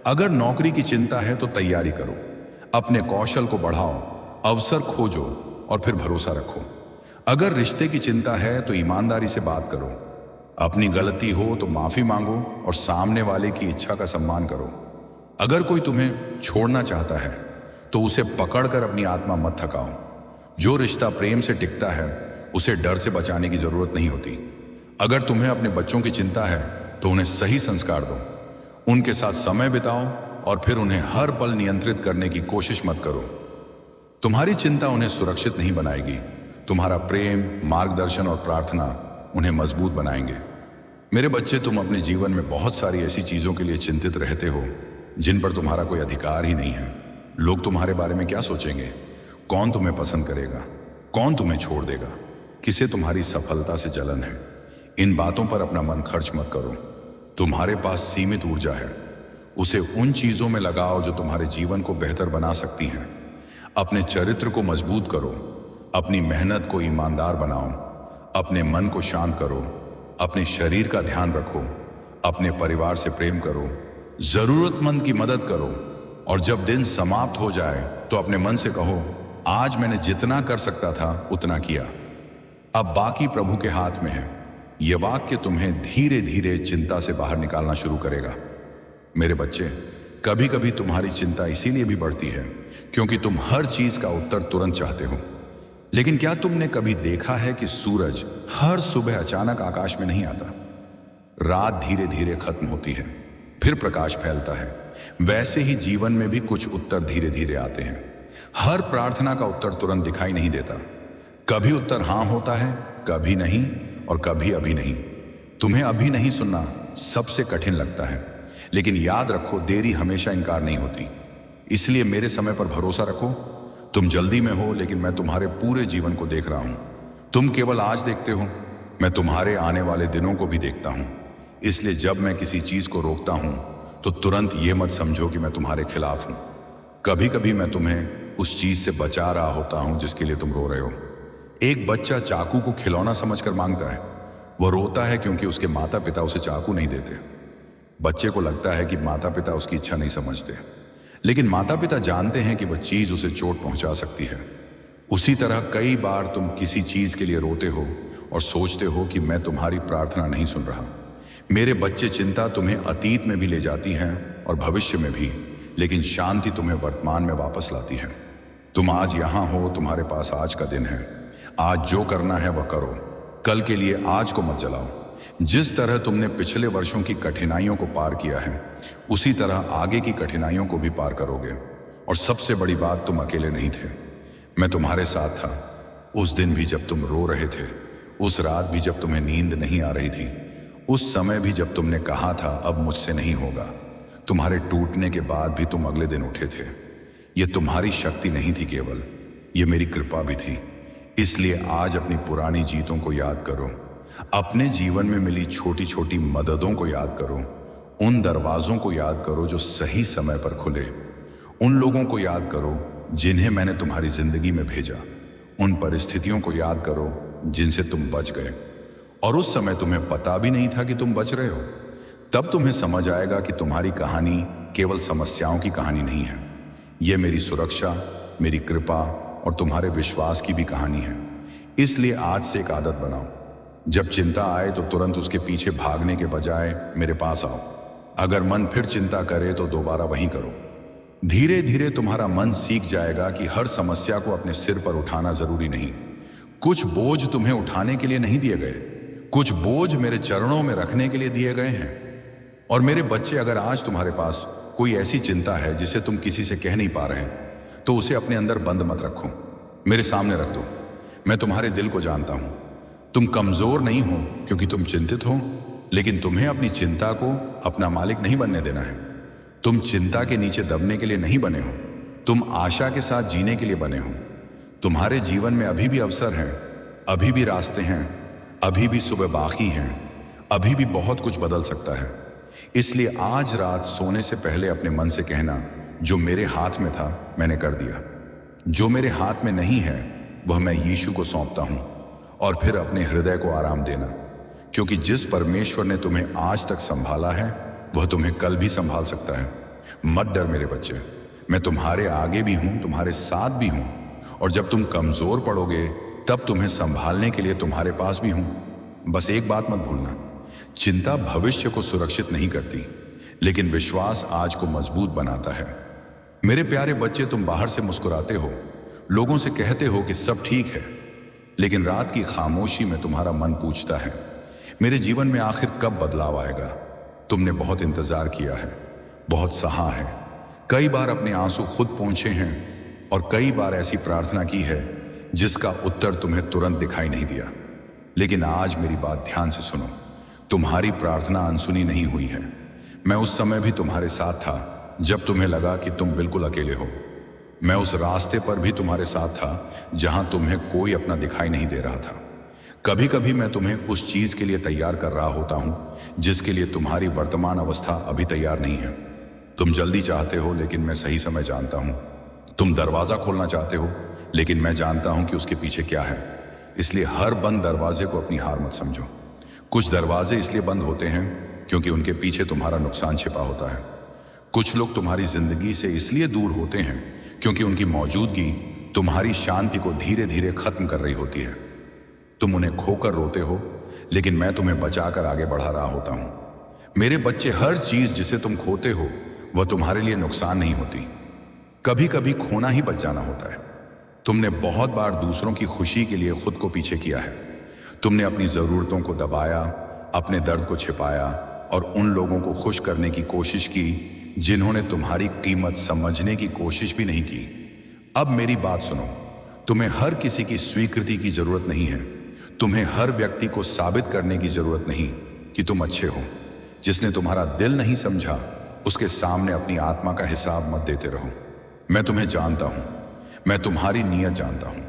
अगर नौकरी की चिंता है तो तैयारी करो, अपने कौशल को बढ़ाओ, अवसर खोजो और फिर भरोसा रखो। अगर रिश्ते की चिंता है तो ईमानदारी से बात करो, अपनी गलती हो तो माफी मांगो और सामने वाले की इच्छा का सम्मान करो। अगर कोई तुम्हें छोड़ना चाहता है तो उसे पकड़कर अपनी आत्मा मत थकाओ। जो रिश्ता प्रेम से टिकता है उसे डर से बचाने की जरूरत नहीं होती। अगर तुम्हें अपने बच्चों की चिंता है तो उन्हें सही संस्कार दो, उनके साथ समय बिताओ और फिर उन्हें हर पल नियंत्रित करने की कोशिश मत करो। तुम्हारी चिंता उन्हें सुरक्षित नहीं बनाएगी, तुम्हारा प्रेम, मार्गदर्शन और प्रार्थना उन्हें मजबूत बनाएंगे। मेरे बच्चे, तुम अपने जीवन में बहुत सारी ऐसी चीजों के लिए चिंतित रहते हो जिन पर तुम्हारा कोई अधिकार ही नहीं है। लोग तुम्हारे बारे में क्या सोचेंगे, कौन तुम्हें पसंद करेगा, कौन तुम्हें छोड़ देगा, किसे तुम्हारी सफलता से जलन है। इन बातों पर अपना मन खर्च मत करो। तुम्हारे पास सीमित ऊर्जा है, उसे उन चीजों में लगाओ जो तुम्हारे जीवन को बेहतर बना सकती हैं। अपने चरित्र को मजबूत करो, अपनी मेहनत को ईमानदार बनाओ, अपने मन को शांत करो, अपने शरीर का ध्यान रखो, अपने परिवार से प्रेम करो, जरूरतमंद की मदद करो और जब दिन समाप्त हो जाए तो अपने मन से कहो, आज मैंने जितना कर सकता था उतना किया, अब बाकी प्रभु के हाथ में है। यह वाक्य तुम्हें धीरे धीरे चिंता से बाहर निकालना शुरू करेगा। मेरे बच्चे, कभी कभी तुम्हारी चिंता इसीलिए भी बढ़ती है क्योंकि तुम हर चीज का उत्तर तुरंत चाहते हो। लेकिन क्या तुमने कभी देखा है कि सूरज हर सुबह अचानक आकाश में नहीं आता? रात धीरे धीरे खत्म होती है, फिर प्रकाश फैलता है। वैसे ही जीवन में भी कुछ उत्तर धीरे धीरे आते हैं। हर प्रार्थना का उत्तर तुरंत दिखाई नहीं देता। कभी उत्तर हां होता है, कभी नहीं और कभी अभी नहीं। तुम्हें अभी नहीं सुनना सबसे कठिन लगता है, लेकिन याद रखो, देरी हमेशा इनकार नहीं होती। इसलिए मेरे समय पर भरोसा रखो। तुम जल्दी में हो, लेकिन मैं तुम्हारे पूरे जीवन को देख रहा हूं। तुम केवल आज देखते हो, मैं तुम्हारे आने वाले दिनों को भी देखता हूं। इसलिए जब मैं किसी चीज को रोकता हूं तो तुरंत ये मत समझो कि मैं तुम्हारे खिलाफ हूं। कभी कभी मैं तुम्हें उस चीज से बचा रहा होता हूं जिसके लिए तुम रो रहे हो। एक बच्चा चाकू को खिलौना समझकर मांगता है। वह रोता है क्योंकि उसके माता पिता उसे चाकू नहीं देते। बच्चे को लगता है कि माता पिता उसकी इच्छा नहीं समझते, लेकिन माता पिता जानते हैं कि वह चीज उसे चोट पहुंचा सकती है। उसी तरह कई बार तुम किसी चीज के लिए रोते हो और सोचते हो कि मैं तुम्हारी प्रार्थना नहीं सुन रहा। मेरे बच्चे, चिंता तुम्हें अतीत में भी ले जाती है और भविष्य में भी, लेकिन शांति तुम्हें वर्तमान में वापस लाती है। तुम आज यहां हो, तुम्हारे पास आज का दिन है। आज जो करना है वह करो, कल के लिए आज को मत जलाओ। जिस तरह तुमने पिछले वर्षों की कठिनाइयों को पार किया है, उसी तरह आगे की कठिनाइयों को भी पार करोगे। और सबसे बड़ी बात, तुम अकेले नहीं थे, मैं तुम्हारे साथ था। उस दिन भी जब तुम रो रहे थे, उस रात भी जब तुम्हें नींद नहीं आ रही थी, उस समय भी जब तुमने कहा था अब मुझसे नहीं होगा। तुम्हारे टूटने के बाद भी तुम अगले दिन उठे थे। यह तुम्हारी शक्ति नहीं थी केवल, यह मेरी कृपा भी थी। इसलिए आज अपनी पुरानी जीतों को याद करो, अपने जीवन में मिली छोटी छोटी मददों को याद करो, उन दरवाजों को याद करो जो सही समय पर खुले, उन लोगों को याद करो जिन्हें मैंने तुम्हारी जिंदगी में भेजा, उन परिस्थितियों को याद करो जिनसे तुम बच गए और उस समय तुम्हें पता भी नहीं था कि तुम बच रहे हो। तब तुम्हें समझ आएगा कि तुम्हारी कहानी केवल समस्याओं की कहानी नहीं है, यह मेरी सुरक्षा, मेरी कृपा और तुम्हारे विश्वास की भी कहानी है। इसलिए आज से एक आदत बनाओ, जब चिंता आए तो तुरंत उसके पीछे भागने के बजाय मेरे पास आओ। अगर मन फिर चिंता करे तो दोबारा वहीं करो। धीरे धीरे तुम्हारा मन सीख जाएगा कि हर समस्या को अपने सिर पर उठाना जरूरी नहीं। कुछ बोझ तुम्हें उठाने के लिए नहीं दिए गए, कुछ बोझ मेरे चरणों में रखने के लिए दिए गए हैं। और मेरे बच्चे, अगर आज तुम्हारे पास कोई ऐसी चिंता है जिसे तुम किसी से कह नहीं पा रहे हैं, तो उसे अपने अंदर बंद मत रखो, मेरे सामने रख दो। मैं तुम्हारे दिल को जानता हूं। तुम कमजोर नहीं हो क्योंकि तुम चिंतित हो, लेकिन तुम्हें अपनी चिंता को अपना मालिक नहीं बनने देना है। तुम चिंता के नीचे दबने के लिए नहीं बने हो, तुम आशा के साथ जीने के लिए बने हो। तुम्हारे जीवन में अभी भी अवसर हैं, अभी भी रास्ते हैं, अभी भी सुबह बाकी हैं, अभी भी बहुत कुछ बदल सकता है। इसलिए आज रात सोने से पहले अपने मन से कहना, जो मेरे हाथ में था मैंने कर दिया, जो मेरे हाथ में नहीं है वह मैं यीशु को सौंपता हूं। और फिर अपने हृदय को आराम देना, क्योंकि जिस परमेश्वर ने तुम्हें आज तक संभाला है वह तुम्हें कल भी संभाल सकता है। मत डर मेरे बच्चे, मैं तुम्हारे आगे भी हूं, तुम्हारे साथ भी हूं, और जब तुम कमजोर पड़ोगे तब तुम्हें संभालने के लिए तुम्हारे पास भी हूं। बस एक बात मत भूलना, चिंता भविष्य को सुरक्षित नहीं करती, लेकिन विश्वास आज को मजबूत बनाता है। मेरे प्यारे बच्चे, तुम बाहर से मुस्कुराते हो, लोगों से कहते हो कि सब ठीक है, लेकिन रात की खामोशी में तुम्हारा मन पूछता है, मेरे जीवन में आखिर कब बदलाव आएगा। तुमने बहुत इंतजार किया है, बहुत सहा है, कई बार अपने आंसू खुद पोंछे हैं, और कई बार ऐसी प्रार्थना की है जिसका उत्तर तुम्हें तुरंत दिखाई नहीं दिया। लेकिन आज मेरी बात ध्यान से सुनो, तुम्हारी प्रार्थना अनसुनी नहीं हुई है। मैं उस समय भी तुम्हारे साथ था जब तुम्हें लगा कि तुम बिल्कुल अकेले हो। मैं उस रास्ते पर भी तुम्हारे साथ था जहां तुम्हें कोई अपना दिखाई नहीं दे रहा था। कभी कभी मैं तुम्हें उस चीज के लिए तैयार कर रहा होता हूं जिसके लिए तुम्हारी वर्तमान अवस्था अभी तैयार नहीं है। तुम जल्दी चाहते हो, लेकिन मैं सही समय जानता हूं। तुम दरवाजा खोलना चाहते हो, लेकिन मैं जानता हूं कि उसके पीछे क्या है। इसलिए हर बंद दरवाजे को अपनी हार मत समझो। कुछ दरवाजे इसलिए बंद होते हैं क्योंकि उनके पीछे तुम्हारा नुकसान छिपा होता है। कुछ लोग तुम्हारी जिंदगी से इसलिए दूर होते हैं क्योंकि उनकी मौजूदगी तुम्हारी शांति को धीरे धीरे खत्म कर रही होती है। तुम उन्हें खोकर रोते हो, लेकिन मैं तुम्हें बचाकर आगे बढ़ा रहा होता हूं। मेरे बच्चे, हर चीज जिसे तुम खोते हो वह तुम्हारे लिए नुकसान नहीं होती। कभी कभी खोना ही बच जाना होता है। तुमने बहुत बार दूसरों की खुशी के लिए खुद को पीछे किया है। तुमने अपनी जरूरतों को दबाया, अपने दर्द को छिपाया, और उन लोगों को खुश करने की कोशिश की जिन्होंने तुम्हारी कीमत समझने की कोशिश भी नहीं की। अब मेरी बात सुनो, तुम्हें हर किसी की स्वीकृति की जरूरत नहीं है। तुम्हें हर व्यक्ति को साबित करने की जरूरत नहीं कि तुम अच्छे हो। जिसने तुम्हारा दिल नहीं समझा उसके सामने अपनी आत्मा का हिसाब मत देते रहो। मैं तुम्हें जानता हूं, मैं तुम्हारी नीयत जानता हूं।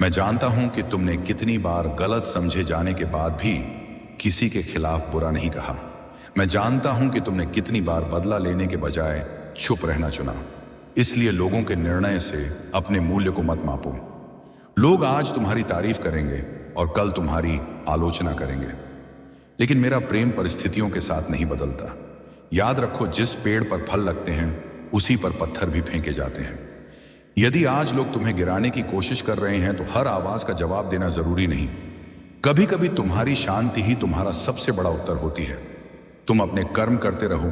मैं जानता हूं कि तुमने कितनी बार गलत समझे जाने के बाद भी किसी के खिलाफ बुरा नहीं कहा। मैं जानता हूं कि तुमने कितनी बार बदला लेने के बजाय चुप रहना चुना। इसलिए लोगों के निर्णय से अपने मूल्य को मत मापो। लोग आज तुम्हारी तारीफ करेंगे और कल तुम्हारी आलोचना करेंगे, लेकिन मेरा प्रेम परिस्थितियों के साथ नहीं बदलता। याद रखो, जिस पेड़ पर फल लगते हैं उसी पर पत्थर भी फेंके जाते हैं। यदि आज लोग तुम्हें गिराने की कोशिश कर रहे हैं तो हर आवाज का जवाब देना जरूरी नहीं। कभी कभी तुम्हारी शांति ही तुम्हारा सबसे बड़ा उत्तर होती है। तुम अपने कर्म करते रहो,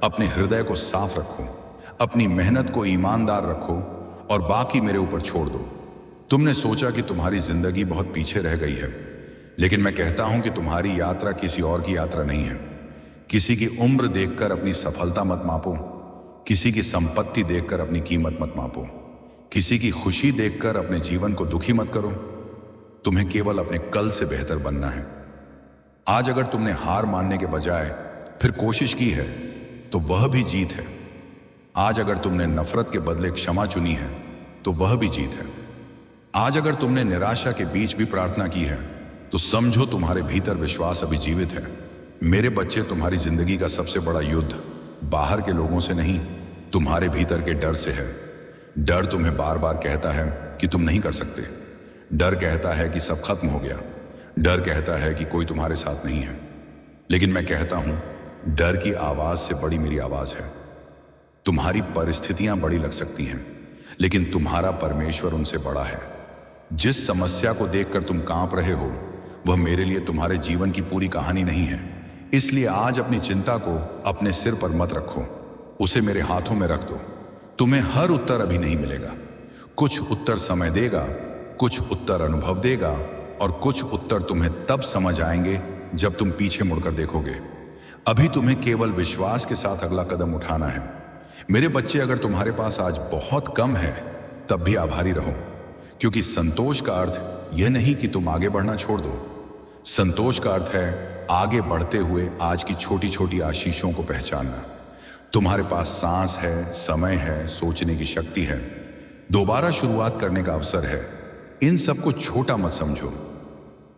अपने हृदय को साफ रखो, अपनी मेहनत को ईमानदार रखो, और बाकी मेरे ऊपर छोड़ दो। तुमने सोचा कि तुम्हारी जिंदगी बहुत पीछे रह गई है, लेकिन मैं कहता हूं कि तुम्हारी यात्रा किसी और की यात्रा नहीं है। किसी की उम्र देखकर अपनी सफलता मत मापो, किसी की संपत्ति देखकर अपनी कीमत मत मापो, किसी की खुशी देखकर अपने जीवन को दुखी मत करो। तुम्हें केवल अपने कल से बेहतर बनना है। आज अगर तुमने हार मानने के बजाय फिर कोशिश की है तो वह भी जीत है। आज अगर तुमने नफरत के बदले क्षमा चुनी है तो वह भी जीत है। आज अगर तुमने निराशा के बीच भी प्रार्थना की है तो समझो तुम्हारे भीतर विश्वास अभी जीवित है। मेरे बच्चे, तुम्हारी जिंदगी का सबसे बड़ा युद्ध बाहर के लोगों से नहीं, तुम्हारे भीतर के डर से है। डर तुम्हें बार बार कहता है कि तुम नहीं कर सकते। डर कहता है कि सब खत्म हो गया। डर कहता है कि कोई तुम्हारे साथ नहीं है। लेकिन मैं कहता हूं, डर की आवाज से बड़ी मेरी आवाज है। तुम्हारी परिस्थितियां बड़ी लग सकती हैं, लेकिन तुम्हारा परमेश्वर उनसे बड़ा है। जिस समस्या को देखकर तुम कांप रहे हो वह मेरे लिए तुम्हारे जीवन की पूरी कहानी नहीं है। इसलिए आज अपनी चिंता को अपने सिर पर मत रखो, उसे मेरे हाथों में रख दो। तुम्हें हर उत्तर अभी नहीं मिलेगा। कुछ उत्तर समय देगा, कुछ उत्तर अनुभव देगा, और कुछ उत्तर तुम्हें तब समझ आएंगे जब तुम पीछे मुड़कर देखोगे। अभी तुम्हें केवल विश्वास के साथ अगला कदम उठाना है। मेरे बच्चे, अगर तुम्हारे पास आज बहुत कम है तब भी आभारी रहो, क्योंकि संतोष का अर्थ यह नहीं कि तुम आगे बढ़ना छोड़ दो। संतोष का अर्थ है आगे बढ़ते हुए आज की छोटी छोटी आशीषों को पहचानना। तुम्हारे पास सांस है, समय है, सोचने की शक्ति है, दोबारा शुरुआत करने का अवसर है, इन सबको छोटा मत समझो।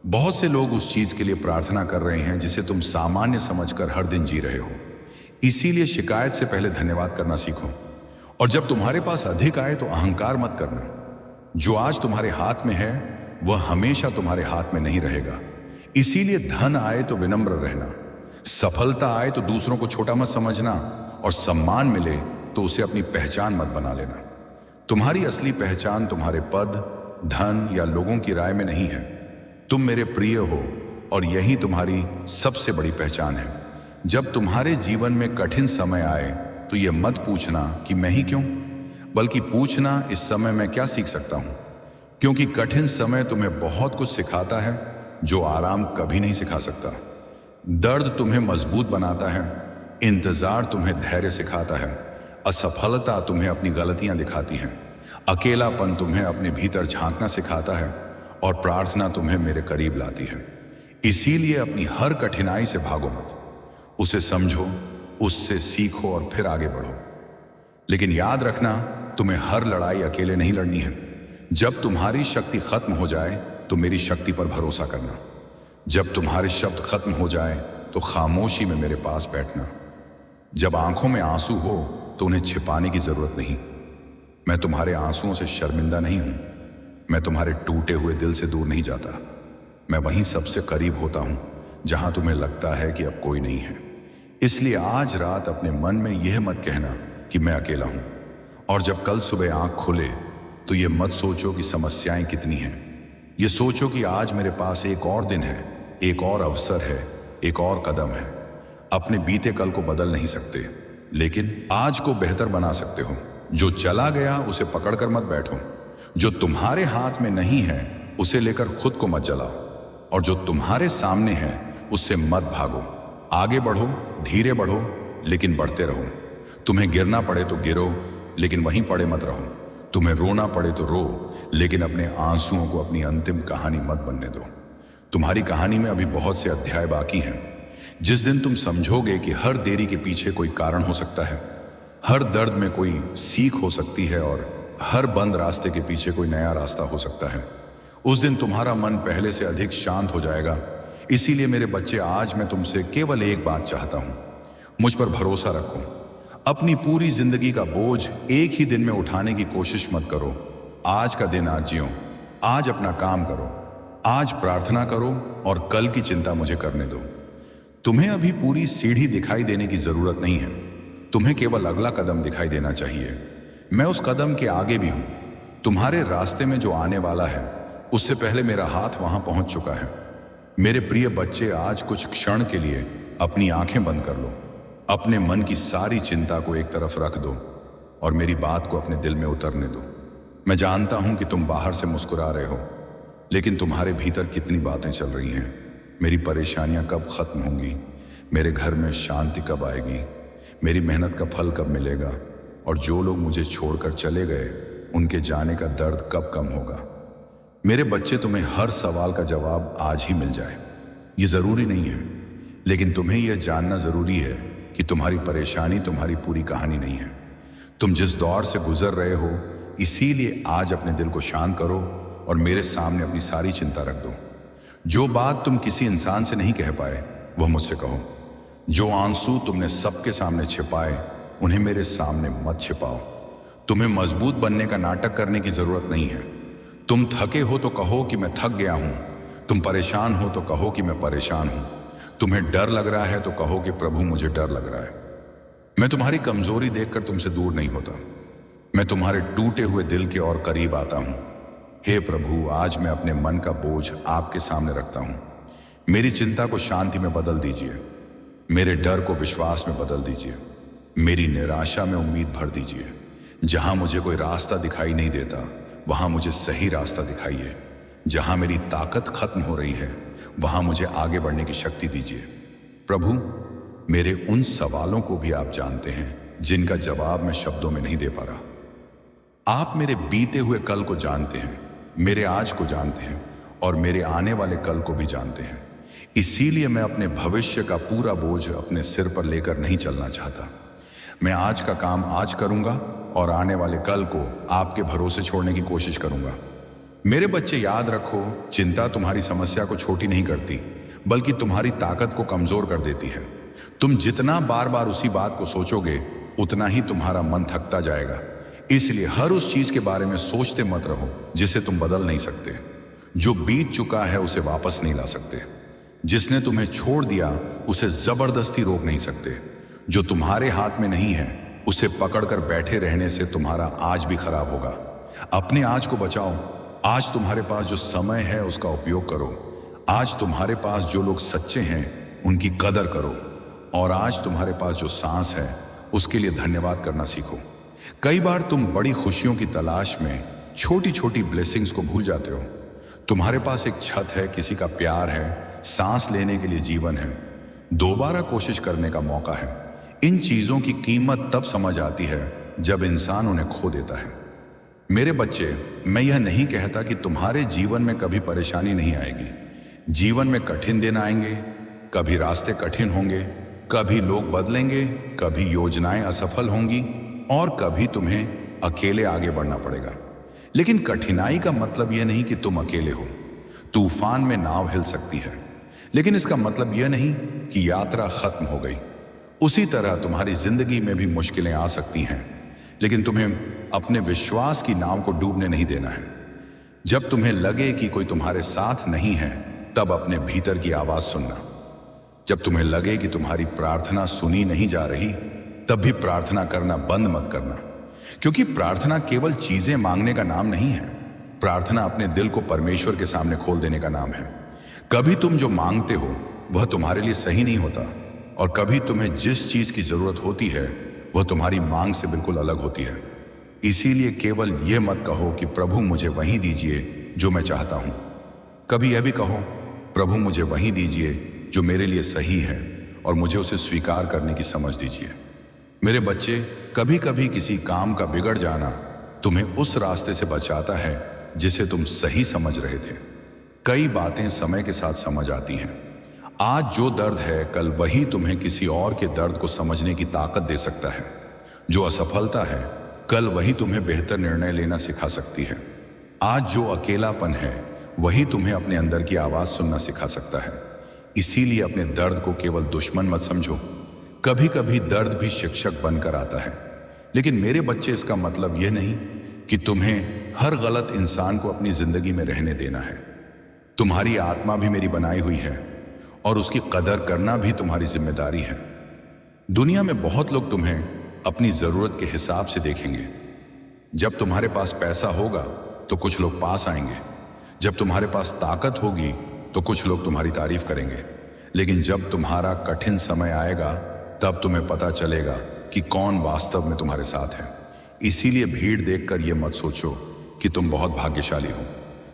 बहुत से लोग उस चीज के लिए प्रार्थना कर रहे हैं जिसे तुम सामान्य समझकर हर दिन जी रहे हो। इसीलिए शिकायत से पहले धन्यवाद करना सीखो। और जब तुम्हारे पास अधिक आए तो अहंकार मत करना। जो आज तुम्हारे हाथ में है वह हमेशा तुम्हारे हाथ में नहीं रहेगा। इसीलिए धन आए तो विनम्र रहना, सफलता आए तो दूसरों को छोटा मत समझना, और सम्मान मिले तो उसे अपनी पहचान मत बना लेना। तुम्हारी असली पहचान तुम्हारे पद, धन या लोगों की राय में नहीं है। तुम मेरे प्रिय हो और यही तुम्हारी सबसे बड़ी पहचान है। जब तुम्हारे जीवन में कठिन समय आए तो यह मत पूछना कि मैं ही क्यों, बल्कि पूछना इस समय मैं क्या सीख सकता हूं। क्योंकि कठिन समय तुम्हें बहुत कुछ सिखाता है जो आराम कभी नहीं सिखा सकता। दर्द तुम्हें मजबूत बनाता है, इंतजार तुम्हें धैर्य सिखाता है, असफलता तुम्हें अपनी गलतियां दिखाती है, अकेलापन तुम्हें अपने भीतर झांकना सिखाता है, और प्रार्थना तुम्हें मेरे करीब लाती है। इसीलिए अपनी हर कठिनाई से भागो मत, उसे समझो, उससे सीखो और फिर आगे बढ़ो। लेकिन याद रखना, तुम्हें हर लड़ाई अकेले नहीं लड़नी है। जब तुम्हारी शक्ति खत्म हो जाए तो मेरी शक्ति पर भरोसा करना। जब तुम्हारे शब्द खत्म हो जाए तो खामोशी में मेरे पास बैठना। जब आंखों में आंसू हो तो उन्हें छिपाने की जरूरत नहीं। मैं तुम्हारे आंसुओं से शर्मिंदा नहीं हूं। मैं तुम्हारे टूटे हुए दिल से दूर नहीं जाता। मैं वहीं सबसे करीब होता हूं जहां तुम्हें लगता है कि अब कोई नहीं है। इसलिए आज रात अपने मन में यह मत कहना कि मैं अकेला हूं, और जब कल सुबह आंख खुले तो यह मत सोचो कि समस्याएं कितनी हैं। ये सोचो कि आज मेरे पास एक और दिन है, एक और अवसर है, एक और कदम है। अपने बीते कल को बदल नहीं सकते, लेकिन आज को बेहतर बना सकते हो। जो चला गया उसे पकड़कर मत बैठो। जो तुम्हारे हाथ में नहीं है उसे लेकर खुद को मत जलाओ, और जो तुम्हारे सामने है उससे मत भागो। आगे बढ़ो, धीरे बढ़ो, लेकिन बढ़ते रहो। तुम्हें गिरना पड़े तो गिरो, लेकिन वहीं पड़े मत रहो। तुम्हें रोना पड़े तो रो, लेकिन अपने आंसुओं को अपनी अंतिम कहानी मत बनने दो। तुम्हारी कहानी में अभी बहुत से अध्याय बाकी हैं। जिस दिन तुम समझोगे कि हर देरी के पीछे कोई कारण हो सकता है, हर दर्द में कोई सीख हो सकती है, और हर बंद रास्ते के पीछे कोई नया रास्ता हो सकता है, उस दिन तुम्हारा मन पहले से अधिक शांत हो जाएगा। इसीलिए मेरे बच्चे, आज मैं तुमसे केवल एक बात चाहता हूं। मुझ पर भरोसा रखो। अपनी पूरी जिंदगी का बोझ एक ही दिन में उठाने की कोशिश मत करो। आज का दिन आज जियो। आज अपना काम करो, आज प्रार्थना करो, और कल की चिंता मुझे करने दो। तुम्हें अभी पूरी सीढ़ी दिखाई देने की जरूरत नहीं है। तुम्हें केवल अगला कदम दिखाई देना चाहिए। मैं उस कदम के आगे भी हूं। तुम्हारे रास्ते में जो आने वाला है उससे पहले मेरा हाथ वहां पहुंच चुका है। मेरे प्रिय बच्चे, आज कुछ क्षण के लिए अपनी आंखें बंद कर लो। अपने मन की सारी चिंता को एक तरफ रख दो और मेरी बात को अपने दिल में उतरने दो। मैं जानता हूं कि तुम बाहर से मुस्कुरा रहे हो, लेकिन तुम्हारे भीतर कितनी बातें चल रही हैं। मेरी परेशानियां कब खत्म होंगी, मेरे घर में शांति कब आएगी, मेरी मेहनत का फल कब मिलेगा, और जो लोग मुझे छोड़कर चले गए उनके जाने का दर्द कब कम होगा। मेरे बच्चे, तुम्हें हर सवाल का जवाब आज ही मिल जाए ये जरूरी नहीं है, लेकिन तुम्हें यह जानना जरूरी है कि तुम्हारी परेशानी तुम्हारी पूरी कहानी नहीं है। तुम जिस दौर से गुजर रहे हो, इसीलिए आज अपने दिल को शांत करो और मेरे सामने अपनी सारी चिंता रख दो। जो बात तुम किसी इंसान से नहीं कह पाए वह मुझसे कहो। जो आंसू तुमने सबके सामने छिपाए उन्हें मेरे सामने मत छिपाओ। तुम्हें मजबूत बनने का नाटक करने की जरूरत नहीं है। तुम थके हो तो कहो कि मैं थक गया हूं। तुम परेशान हो तो कहो कि मैं परेशान हूं। तुम्हें डर लग रहा है तो कहो कि प्रभु मुझे डर लग रहा है। मैं तुम्हारी कमजोरी देखकर तुमसे दूर नहीं होता। मैं तुम्हारे टूटे हुए दिल के और करीब आता हूं। हे प्रभु, आज मैं अपने मन का बोझ आपके सामने रखता हूं। मेरी चिंता को शांति में बदल दीजिए, मेरे डर को विश्वास में बदल दीजिए, मेरी निराशा में उम्मीद भर दीजिए। जहां मुझे कोई रास्ता दिखाई नहीं देता वहां मुझे सही रास्ता दिखाइए। जहां मेरी ताकत खत्म हो रही है वहां मुझे आगे बढ़ने की शक्ति दीजिए। प्रभु, मेरे उन सवालों को भी आप जानते हैं जिनका जवाब मैं शब्दों में नहीं दे पा रहा। आप मेरे बीते हुए कल को जानते हैं, मेरे आज को जानते हैं, और मेरे आने वाले कल को भी जानते हैं। इसीलिए मैं अपने भविष्य का पूरा बोझ अपने सिर पर लेकर नहीं चलना चाहता। मैं आज का काम आज करूंगा और आने वाले कल को आपके भरोसे छोड़ने की कोशिश करूंगा। मेरे बच्चे, याद रखो, चिंता तुम्हारी समस्या को छोटी नहीं करती, बल्कि तुम्हारी ताकत को कमजोर कर देती है। तुम जितना बार बार उसी बात को सोचोगे, उतना ही तुम्हारा मन थकता जाएगा। इसलिए हर उस चीज के बारे में सोचते मत रहो जिसे तुम बदल नहीं सकते। जो बीत चुका है उसे वापस नहीं ला सकते। जिसने तुम्हें छोड़ दिया उसे जबरदस्ती रोक नहीं सकते। जो तुम्हारे हाथ में नहीं है उसे पकड़कर बैठे रहने से तुम्हारा आज भी खराब होगा। अपने आज को बचाओ। आज तुम्हारे पास जो समय है उसका उपयोग करो। आज तुम्हारे पास जो लोग सच्चे हैं उनकी कदर करो। और आज तुम्हारे पास जो सांस है उसके लिए धन्यवाद करना सीखो। कई बार तुम बड़ी खुशियों की तलाश में छोटी छोटी ब्लेसिंग्स को भूल जाते हो। तुम्हारे पास एक छत है, किसी का प्यार है, सांस लेने के लिए जीवन है, दोबारा कोशिश करने का मौका है। इन चीजों की कीमत तब समझ आती है जब इंसान उन्हें खो देता है। मेरे बच्चे, मैं यह नहीं कहता कि तुम्हारे जीवन में कभी परेशानी नहीं आएगी। जीवन में कठिन दिन आएंगे, कभी रास्ते कठिन होंगे, कभी लोग बदलेंगे, कभी योजनाएं असफल होंगी और कभी तुम्हें अकेले आगे बढ़ना पड़ेगा। लेकिन कठिनाई का मतलब यह नहीं कि तुम अकेले हो। तूफान में नाव हिल सकती है, लेकिन इसका मतलब यह नहीं कि यात्रा खत्म हो गई। उसी तरह तुम्हारी जिंदगी में भी मुश्किलें आ सकती हैं, लेकिन तुम्हें अपने विश्वास की नाव को डूबने नहीं देना है। जब तुम्हें लगे कि कोई तुम्हारे साथ नहीं है, तब अपने भीतर की आवाज सुनना। जब तुम्हें लगे कि तुम्हारी प्रार्थना सुनी नहीं जा रही, तब भी प्रार्थना करना बंद मत करना। क्योंकि प्रार्थना केवल चीजें मांगने का नाम नहीं है। प्रार्थना अपने दिल को परमेश्वर के सामने खोल देने का नाम है। कभी तुम जो मांगते हो वह तुम्हारे लिए सही नहीं होता, और कभी तुम्हें जिस चीज की जरूरत होती है वह तुम्हारी मांग से बिल्कुल अलग होती है। इसीलिए केवल यह मत कहो कि प्रभु मुझे वही दीजिए जो मैं चाहता हूं। कभी यह भी कहो, प्रभु मुझे वही दीजिए जो मेरे लिए सही है, और मुझे उसे स्वीकार करने की समझ दीजिए। मेरे बच्चे, कभी कभी किसी काम का बिगड़ जाना तुम्हें उस रास्ते से बचाता है जिसे तुम सही समझ रहे थे। कई बातें समय के साथ समझ आती हैं। आज जो दर्द है, कल वही तुम्हें किसी और के दर्द को समझने की ताकत दे सकता है। जो असफलता है, कल वही तुम्हें बेहतर निर्णय लेना सिखा सकती है। आज जो अकेलापन है, वही तुम्हें अपने अंदर की आवाज सुनना सिखा सकता है। इसीलिए अपने दर्द को केवल दुश्मन मत समझो। कभी कभी दर्द भी शिक्षक बनकर आता है। लेकिन मेरे बच्चे, इसका मतलब यह नहीं कि तुम्हें हर गलत इंसान को अपनी जिंदगी में रहने देना है। तुम्हारी आत्मा भी मेरी बनाई हुई है, और उसकी कदर करना भी तुम्हारी जिम्मेदारी है। दुनिया में बहुत लोग तुम्हें अपनी जरूरत के हिसाब से देखेंगे। जब तुम्हारे पास पैसा होगा तो कुछ लोग पास आएंगे। जब तुम्हारे पास ताकत होगी तो कुछ लोग तुम्हारी तारीफ करेंगे। लेकिन जब तुम्हारा कठिन समय आएगा, तब तुम्हें पता चलेगा कि कौन वास्तव में तुम्हारे साथ है। इसीलिए भीड़ देखकर यह मत सोचो कि तुम बहुत भाग्यशाली हो।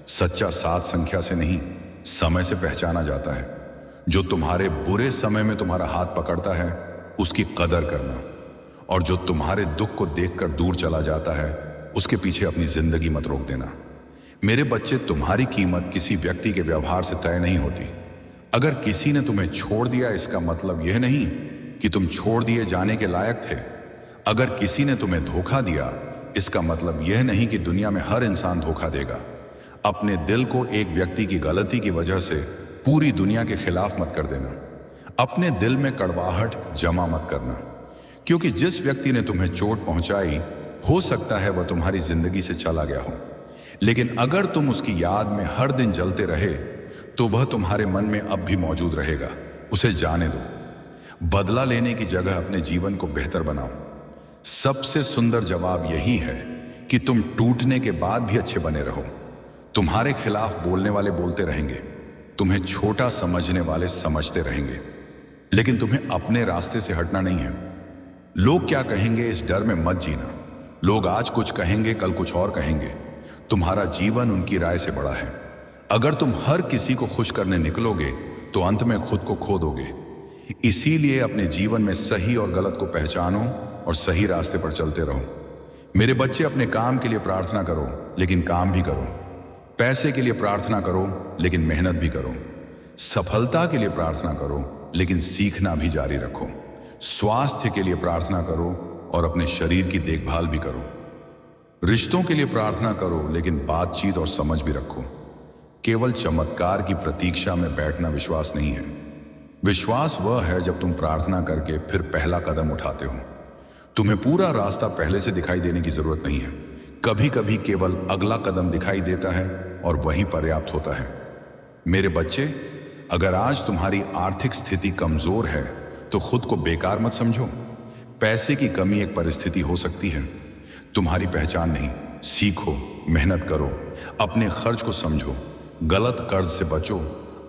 सच्चा साथ संख्या से नहीं, समय से पहचाना जाता है। जो तुम्हारे बुरे समय में तुम्हारा हाथ पकड़ता है, उसकी कदर करना। और जो तुम्हारे दुख को देखकर दूर चला जाता है, उसके पीछे अपनी जिंदगी मत रोक देना। मेरे बच्चे, तुम्हारी कीमत किसी व्यक्ति के व्यवहार से तय नहीं होती। अगर किसी ने तुम्हें छोड़ दिया, इसका मतलब यह नहीं कि तुम छोड़ दिए जाने के लायक थे। अगर किसी ने तुम्हें धोखा दिया, इसका मतलब यह नहीं कि दुनिया में हर इंसान धोखा देगा। अपने दिल को एक व्यक्ति की गलती की वजह से पूरी दुनिया के खिलाफ मत कर देना। अपने दिल में कड़वाहट जमा मत करना, क्योंकि जिस व्यक्ति ने तुम्हें चोट पहुंचाई, हो सकता है वह तुम्हारी जिंदगी से चला गया हो। लेकिन अगर तुम उसकी याद में हर दिन जलते रहे, तो वह तुम्हारे मन में अब भी मौजूद रहेगा। उसे जाने दो। बदला लेने की जगह अपने जीवन को बेहतर बनाओ। सबसे सुंदर जवाब यही है कि तुम टूटने के बाद भी अच्छे बने रहो। तुम्हारे खिलाफ बोलने वाले बोलते रहेंगे, तुम्हें छोटा समझने वाले समझते रहेंगे, लेकिन तुम्हें अपने रास्ते से हटना नहीं है। लोग क्या कहेंगे, इस डर में मत जीना। लोग आज कुछ कहेंगे, कल कुछ और कहेंगे। तुम्हारा जीवन उनकी राय से बड़ा है। अगर तुम हर किसी को खुश करने निकलोगे, तो अंत में खुद को खो दोगे। इसीलिए अपने जीवन में सही और गलत को पहचानो और सही रास्ते पर चलते रहो। मेरे बच्चे, अपने काम के लिए प्रार्थना करो, लेकिन काम भी करो। पैसे के लिए प्रार्थना करो, लेकिन मेहनत भी करो। सफलता के लिए प्रार्थना करो, लेकिन सीखना भी जारी रखो। स्वास्थ्य के लिए प्रार्थना करो और अपने शरीर की देखभाल भी करो। रिश्तों के लिए प्रार्थना करो, लेकिन बातचीत और समझ भी रखो। केवल चमत्कार की प्रतीक्षा में बैठना विश्वास नहीं है। विश्वास वह है जब तुम प्रार्थना करके फिर पहला कदम उठाते हो। तुम्हें पूरा रास्ता पहले से दिखाई देने की जरूरत नहीं है। कभी कभी केवल अगला कदम दिखाई देता है और वही पर्याप्त होता है। मेरे बच्चे, अगर आज तुम्हारी आर्थिक स्थिति कमजोर है तो खुद को बेकार मत समझो। पैसे की कमी एक परिस्थिति हो सकती है, तुम्हारी पहचान नहीं। सीखो, मेहनत करो, अपने खर्च को समझो, गलत कर्ज से बचो,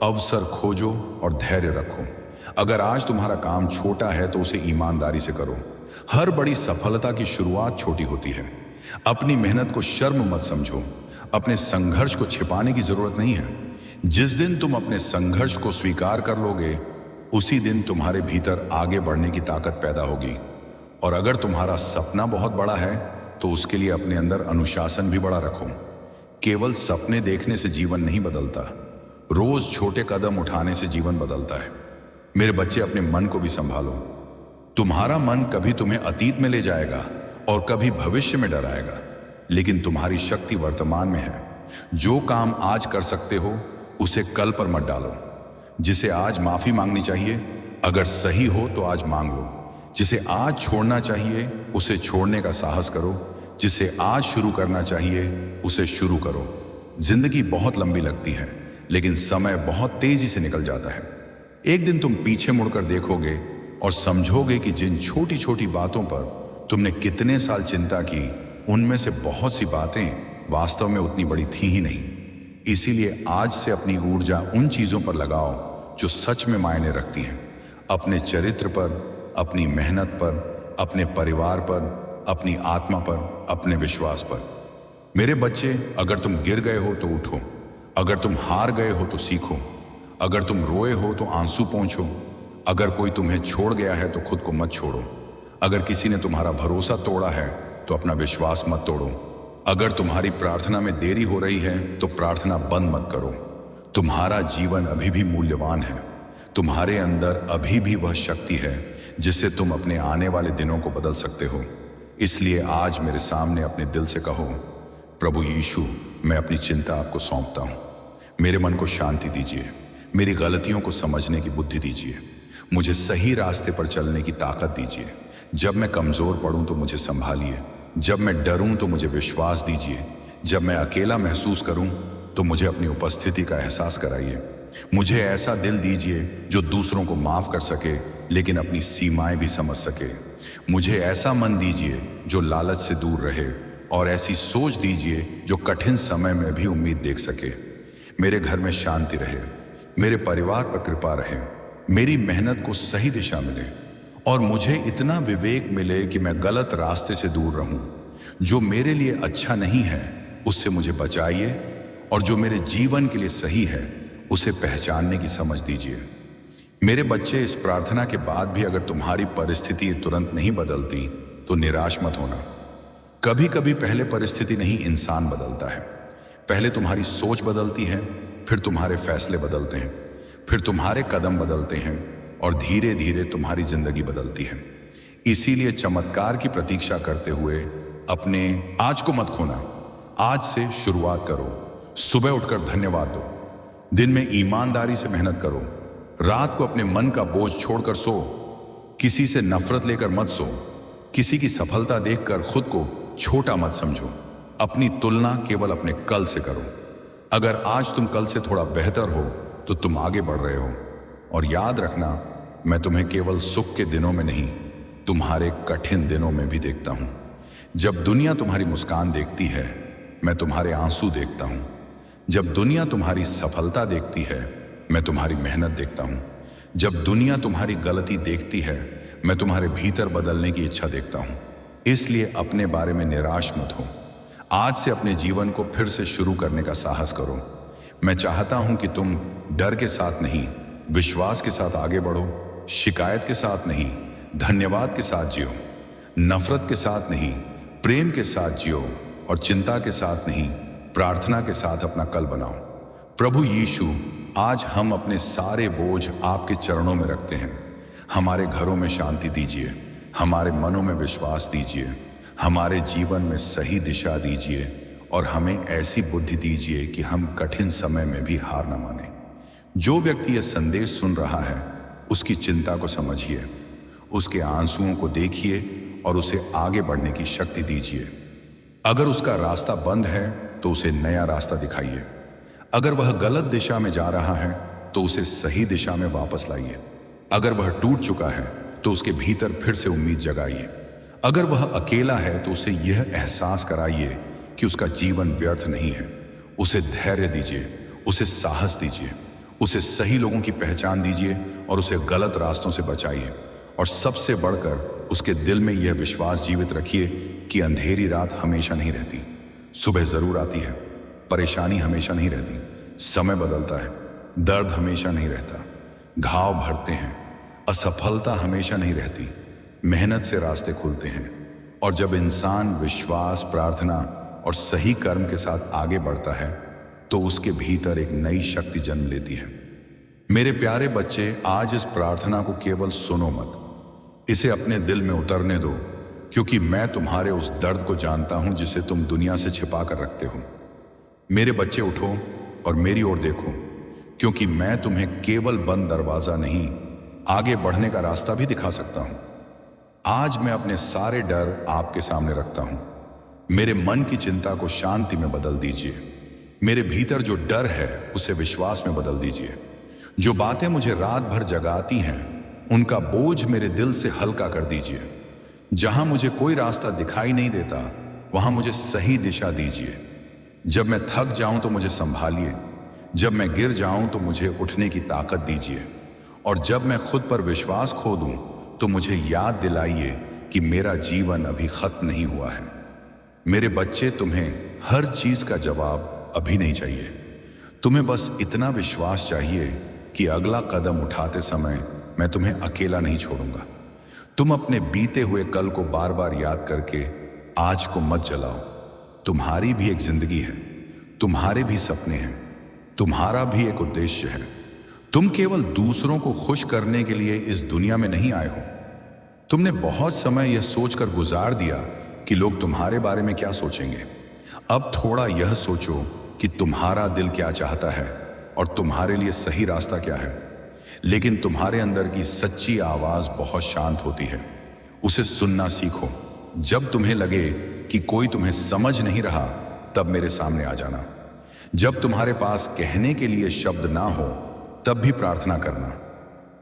अवसर खोजो और धैर्य रखो। अगर आज तुम्हारा काम छोटा है तो उसे ईमानदारी से करो। हर बड़ी सफलता की शुरुआत छोटी होती है। अपनी मेहनत को शर्म मत समझो। अपने संघर्ष को छिपाने की जरूरत नहीं है। जिस दिन तुम अपने संघर्ष को स्वीकार कर लोगे, उसी दिन तुम्हारे भीतर आगे बढ़ने की ताकत पैदा होगी। और अगर तुम्हारा सपना बहुत बड़ा है तो उसके लिए अपने अंदर अनुशासन भी बड़ा रखो। केवल सपने देखने से जीवन नहीं बदलता, रोज छोटे कदम उठाने से जीवन बदलता है। मेरे बच्चे, अपने मन को भी संभालो। तुम्हारा मन कभी तुम्हें अतीत में ले जाएगा और कभी भविष्य में डराएगा, लेकिन तुम्हारी शक्ति वर्तमान में है। जो काम आज कर सकते हो उसे कल पर मत डालो। जिसे आज माफी मांगनी चाहिए, अगर सही हो तो आज मांग लो। जिसे आज छोड़ना चाहिए उसे छोड़ने का साहस करो। जिसे आज शुरू करना चाहिए उसे शुरू करो। जिंदगी बहुत लंबी लगती है, लेकिन समय बहुत तेजी से निकल जाता है। एक दिन तुम पीछे मुड़कर देखोगे और समझोगे कि जिन छोटी छोटी बातों पर तुमने कितने साल चिंता की, उनमें से बहुत सी बातें वास्तव में उतनी बड़ी थी ही नहीं। इसीलिए आज से अपनी ऊर्जा उन चीजों पर लगाओ जो सच में मायने रखती हैं। अपने चरित्र पर, अपनी मेहनत पर, अपने परिवार पर, अपनी आत्मा पर, अपने विश्वास पर। मेरे बच्चे, अगर तुम गिर गए हो तो उठो। अगर तुम हार गए हो तो सीखो। अगर तुम रोए हो तो आंसू पोंछो। अगर कोई तुम्हें छोड़ गया है तो खुद को मत छोड़ो। अगर किसी ने तुम्हारा भरोसा तोड़ा है तो अपना विश्वास मत तोड़ो। अगर तुम्हारी प्रार्थना में देरी हो रही है तो प्रार्थना बंद मत करो। तुम्हारा जीवन अभी भी मूल्यवान है। तुम्हारे अंदर अभी भी वह शक्ति है जिससे तुम अपने आने वाले दिनों को बदल सकते हो। इसलिए आज मेरे सामने अपने दिल से कहो, प्रभु यीशु, मैं अपनी चिंता आपको सौंपता हूँ। मेरे मन को शांति दीजिए। मेरी गलतियों को समझने की बुद्धि दीजिए। मुझे सही रास्ते पर चलने की ताकत दीजिए। जब मैं कमजोर पड़ूं तो मुझे संभालिए। जब मैं डरूं तो मुझे विश्वास दीजिए। जब मैं अकेला महसूस करूं तो मुझे अपनी उपस्थिति का एहसास कराइए। मुझे ऐसा दिल दीजिए जो दूसरों को माफ कर सके, लेकिन अपनी सीमाएं भी समझ सके। मुझे ऐसा मन दीजिए जो लालच से दूर रहे, और ऐसी सोच दीजिए जो कठिन समय में भी उम्मीद देख सके। मेरे घर में शांति रहे, मेरे परिवार पर कृपा रहे, मेरी मेहनत को सही दिशा मिले, और मुझे इतना विवेक मिले कि मैं गलत रास्ते से दूर रहूं। जो मेरे लिए अच्छा नहीं है उससे मुझे बचाइए, और जो मेरे जीवन के लिए सही है उसे पहचानने की समझ दीजिए। मेरे बच्चे, इस प्रार्थना के बाद भी अगर तुम्हारी परिस्थिति तुरंत नहीं बदलती तो निराश मत होना। कभी कभी पहले परिस्थिति नहीं, इंसान बदलता है। पहले तुम्हारी सोच बदलती है, फिर तुम्हारे फैसले बदलते हैं, फिर तुम्हारे कदम बदलते हैं, और धीरे धीरे तुम्हारी जिंदगी बदलती है। इसीलिए चमत्कार की प्रतीक्षा करते हुए अपने आज को मत खोना। आज से शुरुआत करो। सुबह उठकर धन्यवाद दो। दिन में ईमानदारी से मेहनत करो। रात को अपने मन का बोझ छोड़कर सो। किसी से नफरत लेकर मत सो। किसी की सफलता देखकर खुद को छोटा मत समझो। अपनी तुलना केवल अपने कल से करो। अगर आज तुम कल से थोड़ा बेहतर हो तो तुम आगे बढ़ रहे हो। और याद रखना, मैं तुम्हें केवल सुख के दिनों में नहीं, तुम्हारे कठिन दिनों में भी देखता हूं। जब दुनिया तुम्हारी मुस्कान देखती है, मैं तुम्हारे आंसू देखता हूं। जब दुनिया तुम्हारी सफलता देखती है, मैं तुम्हारी मेहनत देखता हूं। जब दुनिया तुम्हारी गलती देखती है, मैं तुम्हारे भीतर बदलने की इच्छा देखता हूं। इसलिए अपने बारे में निराश मत हो। आज से अपने जीवन को फिर से शुरू करने का साहस करो। मैं चाहता हूं कि तुम डर के साथ नहीं, विश्वास के साथ आगे बढ़ो। शिकायत के साथ नहीं, धन्यवाद के साथ जियो। नफरत के साथ नहीं, प्रेम के साथ जियो। और चिंता के साथ नहीं, प्रार्थना के साथ अपना कल बनाओ। प्रभु यीशु, आज हम अपने सारे बोझ आपके चरणों में रखते हैं। हमारे घरों में शांति दीजिए, हमारे मनों में विश्वास दीजिए, हमारे जीवन में सही दिशा दीजिए और हमें ऐसी बुद्धि दीजिए कि हम कठिन समय में भी हार न माने। जो व्यक्ति यह संदेश सुन रहा है, उसकी चिंता को समझिए, उसके आंसुओं को देखिए और उसे आगे बढ़ने की शक्ति दीजिए। अगर उसका रास्ता बंद है तो उसे नया रास्ता दिखाइए। अगर वह गलत दिशा में जा रहा है तो उसे सही दिशा में वापस लाइए। अगर वह टूट चुका है तो उसके भीतर फिर से उम्मीद जगाइए। अगर वह अकेला है तो उसे यह एहसास कराइए कि उसका जीवन व्यर्थ नहीं है। उसे धैर्य दीजिए, उसे साहस दीजिए, उसे सही लोगों की पहचान दीजिए और उसे गलत रास्तों से बचाइए। और सबसे बढ़कर उसके दिल में यह विश्वास जीवित रखिए कि अंधेरी रात हमेशा नहीं रहती, सुबह जरूर आती है। परेशानी हमेशा नहीं रहती, समय बदलता है। दर्द हमेशा नहीं रहता, घाव भरते हैं। असफलता हमेशा नहीं रहती, मेहनत से रास्ते खुलते हैं। और जब इंसान विश्वास, प्रार्थना और सही कर्म के साथ आगे बढ़ता है तो उसके भीतर एक नई शक्ति जन्म लेती है। मेरे प्यारे बच्चे, आज इस प्रार्थना को केवल सुनो मत, इसे अपने दिल में उतरने दो, क्योंकि मैं तुम्हारे उस दर्द को जानता हूं जिसे तुम दुनिया से छिपा कर रखते हो। मेरे बच्चे, उठो और मेरी ओर देखो, क्योंकि मैं तुम्हें केवल बंद दरवाजा नहीं, आगे बढ़ने का रास्ता भी दिखा सकता हूं। आज मैं अपने सारे डर आपके सामने रखता हूं। मेरे मन की चिंता को शांति में बदल दीजिए। मेरे भीतर जो डर है उसे विश्वास में बदल दीजिए। जो बातें मुझे रात भर जगाती हैं, उनका बोझ मेरे दिल से हल्का कर दीजिए। जहां मुझे कोई रास्ता दिखाई नहीं देता, वहां मुझे सही दिशा दीजिए। जब मैं थक जाऊं तो मुझे संभालिए। जब मैं गिर जाऊं तो मुझे उठने की ताकत दीजिए। और जब मैं खुद पर विश्वास खो दूं तो मुझे याद दिलाइए कि मेरा जीवन अभी खत्म नहीं हुआ है। मेरे बच्चे, तुम्हें हर चीज का जवाब अभी नहीं चाहिए। तुम्हें बस इतना विश्वास चाहिए कि अगला कदम उठाते समय मैं तुम्हें अकेला नहीं छोड़ूंगा। तुम अपने बीते हुए कल को बार बार याद करके आज को मत जलाओ। तुम्हारी भी एक जिंदगी है, तुम्हारे भी सपने हैं, तुम्हारा भी एक उद्देश्य है। तुम केवल दूसरों को खुश करने के लिए इस दुनिया में नहीं आए हो। तुमने बहुत समय यह सोचकर गुजार दिया कि लोग तुम्हारे बारे में क्या सोचेंगे। अब थोड़ा यह सोचो कि तुम्हारा दिल क्या चाहता है और तुम्हारे लिए सही रास्ता क्या है। लेकिन तुम्हारे अंदर की सच्ची आवाज बहुत शांत होती है, उसे सुनना सीखो। जब तुम्हें लगे कि कोई तुम्हें समझ नहीं रहा, तब मेरे सामने आ जाना। जब तुम्हारे पास कहने के लिए शब्द ना हो, तब भी प्रार्थना करना।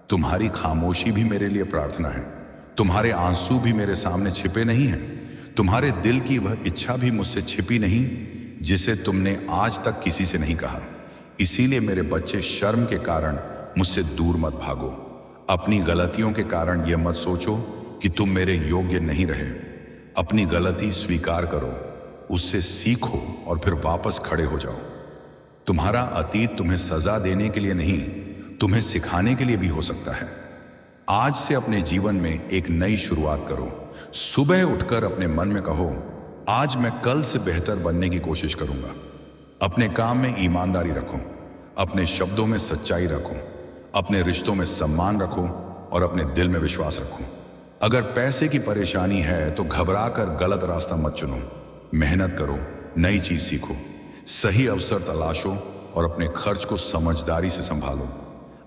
तुम्हारी खामोशी भी मेरे लिए प्रार्थना है। तुम्हारे आंसू भी मेरे सामने छिपे नहीं हैं। तुम्हारे दिल की वह इच्छा भी मुझसे छिपी नहीं जिसे तुमने आज तक किसी से नहीं कहा। इसीलिए मेरे बच्चे, शर्म के कारण मुझसे दूर मत भागो। अपनी गलतियों के कारण यह मत सोचो कि तुम मेरे योग्य नहीं रहे। अपनी गलती स्वीकार करो, उससे सीखो और फिर वापस खड़े हो जाओ। तुम्हारा अतीत तुम्हें सजा देने के लिए नहीं, तुम्हें सिखाने के लिए भी हो सकता है। आज से अपने जीवन में एक नई शुरुआत करो। सुबह उठकर अपने मन में कहो, आज मैं कल से बेहतर बनने की कोशिश करूंगा। अपने काम में ईमानदारी रखो, अपने शब्दों में सच्चाई रखो, अपने रिश्तों में सम्मान रखो और अपने दिल में विश्वास रखो। अगर पैसे की परेशानी है तो घबराकर गलत रास्ता मत चुनो। मेहनत करो, नई चीज सीखो, सही अवसर तलाशो और अपने खर्च को समझदारी से संभालो।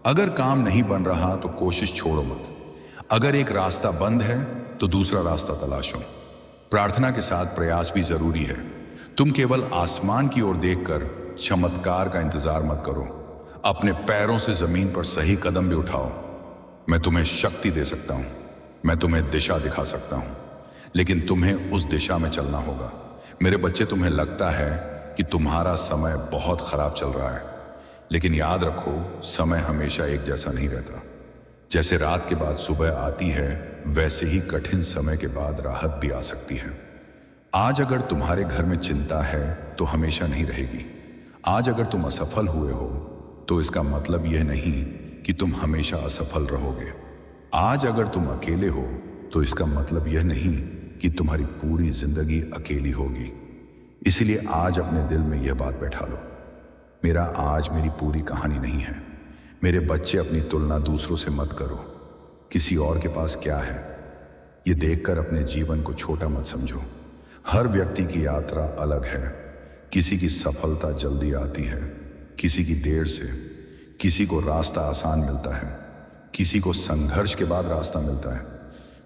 अगर काम नहीं बन रहा तो कोशिश छोड़ो मत। अगर एक रास्ता बंद है तो दूसरा रास्ता तलाशो। प्रार्थना के साथ प्रयास भी जरूरी है। तुम केवल आसमान की ओर देखकर चमत्कार का इंतजार मत करो। अपने पैरों से जमीन पर सही कदम भी उठाओ। मैं तुम्हें शक्ति दे सकता हूं, मैं तुम्हें दिशा दिखा सकता हूं, लेकिन तुम्हें उस दिशा में चलना होगा। मेरे बच्चे, तुम्हें लगता है कि तुम्हारा समय बहुत खराब चल रहा है, लेकिन याद रखो, समय हमेशा एक जैसा नहीं रहता। जैसे रात के बाद सुबह आती है, वैसे ही कठिन समय के बाद राहत भी आ सकती है। आज अगर तुम्हारे घर में चिंता है तो हमेशा नहीं रहेगी। आज अगर तुम असफल हुए हो तो इसका मतलब यह नहीं कि तुम हमेशा असफल रहोगे। आज अगर तुम अकेले हो तो इसका मतलब यह नहीं कि तुम्हारी पूरी जिंदगी अकेली होगी। इसलिए आज अपने दिल में यह बात बैठा लो, मेरा आज मेरी पूरी कहानी नहीं है। मेरे बच्चे, अपनी तुलना दूसरों से मत करो। किसी और के पास क्या है, ये देखकर अपने जीवन को छोटा मत समझो। हर व्यक्ति की यात्रा अलग है। किसी की सफलता जल्दी आती है, किसी की देर से। किसी को रास्ता आसान मिलता है, किसी को संघर्ष के बाद रास्ता मिलता है।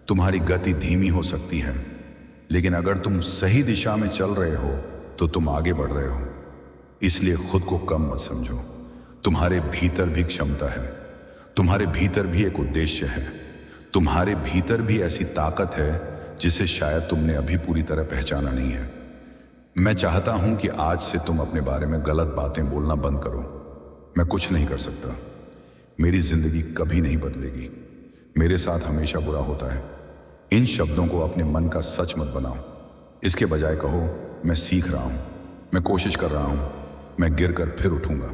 तुम्हारी गति धीमी हो सकती है, लेकिन अगर तुम सही दिशा में चल रहे हो तो तुम आगे बढ़ रहे हो। इसलिए खुद को कम मत समझो। तुम्हारे भीतर भी क्षमता है, तुम्हारे भीतर भी एक उद्देश्य है, तुम्हारे भीतर भी ऐसी ताकत है जिसे शायद तुमने अभी पूरी तरह पहचाना नहीं है। मैं चाहता हूं कि आज से तुम अपने बारे में गलत बातें बोलना बंद करो। मैं कुछ नहीं कर सकता, मेरी जिंदगी कभी नहीं बदलेगी, मेरे साथ हमेशा बुरा होता है। इन शब्दों को अपने मन का सच मत बनाओ। इसके बजाय कहो, मैं सीख रहा हूं, मैं कोशिश कर रहा हूं, मैं गिरकर फिर उठूंगा।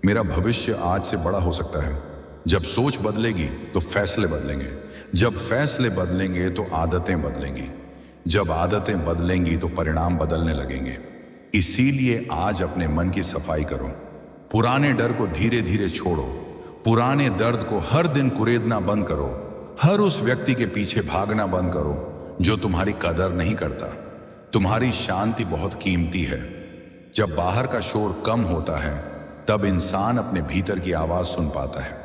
मेरा भविष्य आज से बड़ा हो सकता है। जब सोच बदलेगी तो फैसले बदलेंगे, जब फैसले बदलेंगे तो आदतें बदलेंगी, जब आदतें बदलेंगी तो परिणाम बदलने लगेंगे। इसीलिए आज अपने मन की सफाई करो। पुराने डर को धीरे धीरे छोड़ो, पुराने दर्द को हर दिन कुरेदना बंद करो, हर उस व्यक्ति के पीछे भागना बंद करो जो तुम्हारी कदर नहीं करता। तुम्हारी शांति बहुत कीमती है। जब बाहर का शोर कम होता है तब इंसान अपने भीतर की आवाज सुन पाता है।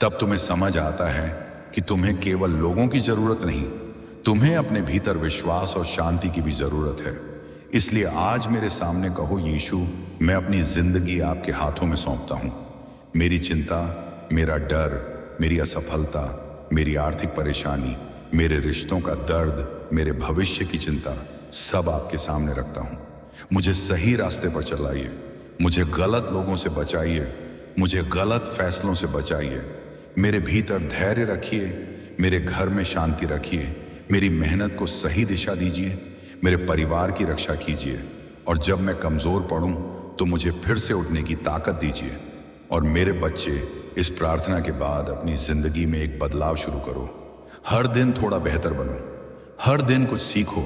तब तुम्हें समझ आता है कि तुम्हें केवल लोगों की जरूरत नहीं, तुम्हें अपने भीतर विश्वास और शांति की भी जरूरत है। इसलिए आज मेरे सामने कहो, यीशु, मैं अपनी जिंदगी आपके हाथों में सौंपता हूं। मेरी चिंता, मेरा डर, मेरी असफलता, मेरी आर्थिक परेशानी, मेरे रिश्तों का दर्द, मेरे भविष्य की चिंता, सब आपके सामने रखता हूं। मुझे सही रास्ते पर चलाइए, मुझे गलत लोगों से बचाइए, मुझे गलत फैसलों से बचाइए। मेरे भीतर धैर्य रखिए, मेरे घर में शांति रखिए, मेरी मेहनत को सही दिशा दीजिए, मेरे परिवार की रक्षा कीजिए, और जब मैं कमज़ोर पड़ूं तो मुझे फिर से उठने की ताकत दीजिए। और मेरे बच्चे, इस प्रार्थना के बाद अपनी ज़िंदगी में एक बदलाव शुरू करो। हर दिन थोड़ा बेहतर बनो, हर दिन कुछ सीखो,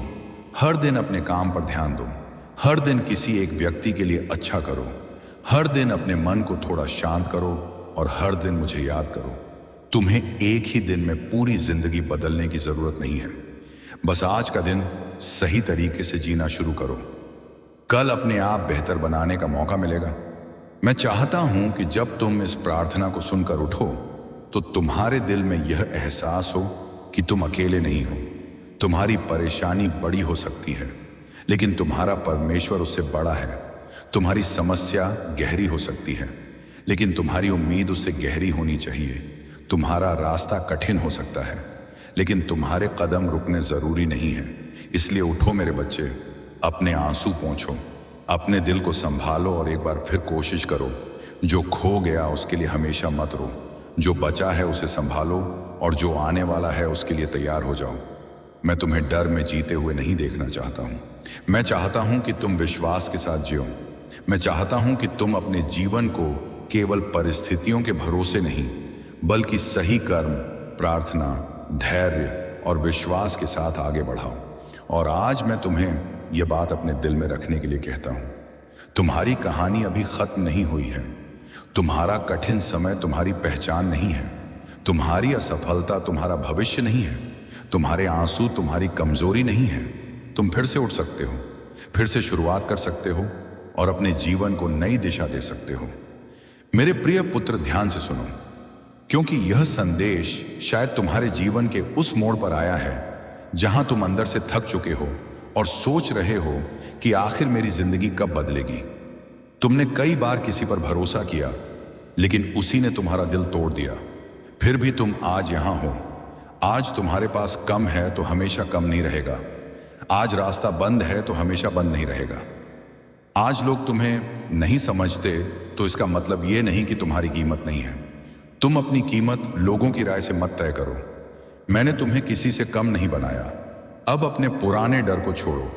हर दिन अपने काम पर ध्यान दो, हर दिन किसी एक व्यक्ति के लिए अच्छा करो, हर दिन अपने मन को थोड़ा शांत करो, और हर दिन मुझे याद करो। तुम्हें एक ही दिन में पूरी जिंदगी बदलने की जरूरत नहीं है। बस आज का दिन सही तरीके से जीना शुरू करो। कल अपने आप बेहतर बनाने का मौका मिलेगा। मैं चाहता हूं कि जब तुम इस प्रार्थना को सुनकर उठो तो तुम्हारे दिल में यह एहसास हो कि तुम अकेले नहीं हो। तुम्हारी परेशानी बड़ी हो सकती है, लेकिन तुम्हारा परमेश्वर उससे बड़ा है। तुम्हारी समस्या गहरी हो सकती है, लेकिन तुम्हारी उम्मीद उससे गहरी होनी चाहिए। तुम्हारा रास्ता कठिन हो सकता है, लेकिन तुम्हारे कदम रुकने जरूरी नहीं है। इसलिए उठो मेरे बच्चे, अपने आंसू पोंछो, अपने दिल को संभालो और एक बार फिर कोशिश करो। जो खो गया उसके लिए हमेशा मत रो, जो बचा है उसे संभालो, और जो आने वाला है उसके लिए तैयार हो जाओ। मैं तुम्हें डर में जीते हुए नहीं देखना चाहता हूँ। मैं चाहता हूँ कि तुम विश्वास के साथ जियो। मैं चाहता हूँ कि तुम अपने जीवन को केवल परिस्थितियों के भरोसे नहीं, बल्कि सही कर्म, प्रार्थना, धैर्य और विश्वास के साथ आगे बढ़ाओ। और आज मैं तुम्हें यह बात अपने दिल में रखने के लिए कहता हूं, तुम्हारी कहानी अभी खत्म नहीं हुई है। तुम्हारा कठिन समय तुम्हारी पहचान नहीं है, तुम्हारी असफलता तुम्हारा भविष्य नहीं है, तुम्हारे आंसू तुम्हारी कमजोरी नहीं है। तुम फिर से उठ सकते हो, फिर से शुरुआत कर सकते हो और अपने जीवन को नई दिशा दे सकते हो। मेरे प्रिय पुत्र, ध्यान से सुनो, क्योंकि यह संदेश शायद तुम्हारे जीवन के उस मोड़ पर आया है जहां तुम अंदर से थक चुके हो और सोच रहे हो कि आखिर मेरी जिंदगी कब बदलेगी। तुमने कई बार किसी पर भरोसा किया, लेकिन उसी ने तुम्हारा दिल तोड़ दिया। फिर भी तुम आज यहां हो। आज तुम्हारे पास कम है तो हमेशा कम नहीं रहेगा। आज रास्ता बंद है तो हमेशा बंद नहीं रहेगा। आज लोग तुम्हें नहीं समझते तो इसका मतलब यह नहीं कि तुम्हारी कीमत नहीं है। तुम अपनी कीमत लोगों की राय से मत तय करो। मैंने तुम्हें किसी से कम नहीं बनाया। अब अपने पुराने डर को छोड़ो,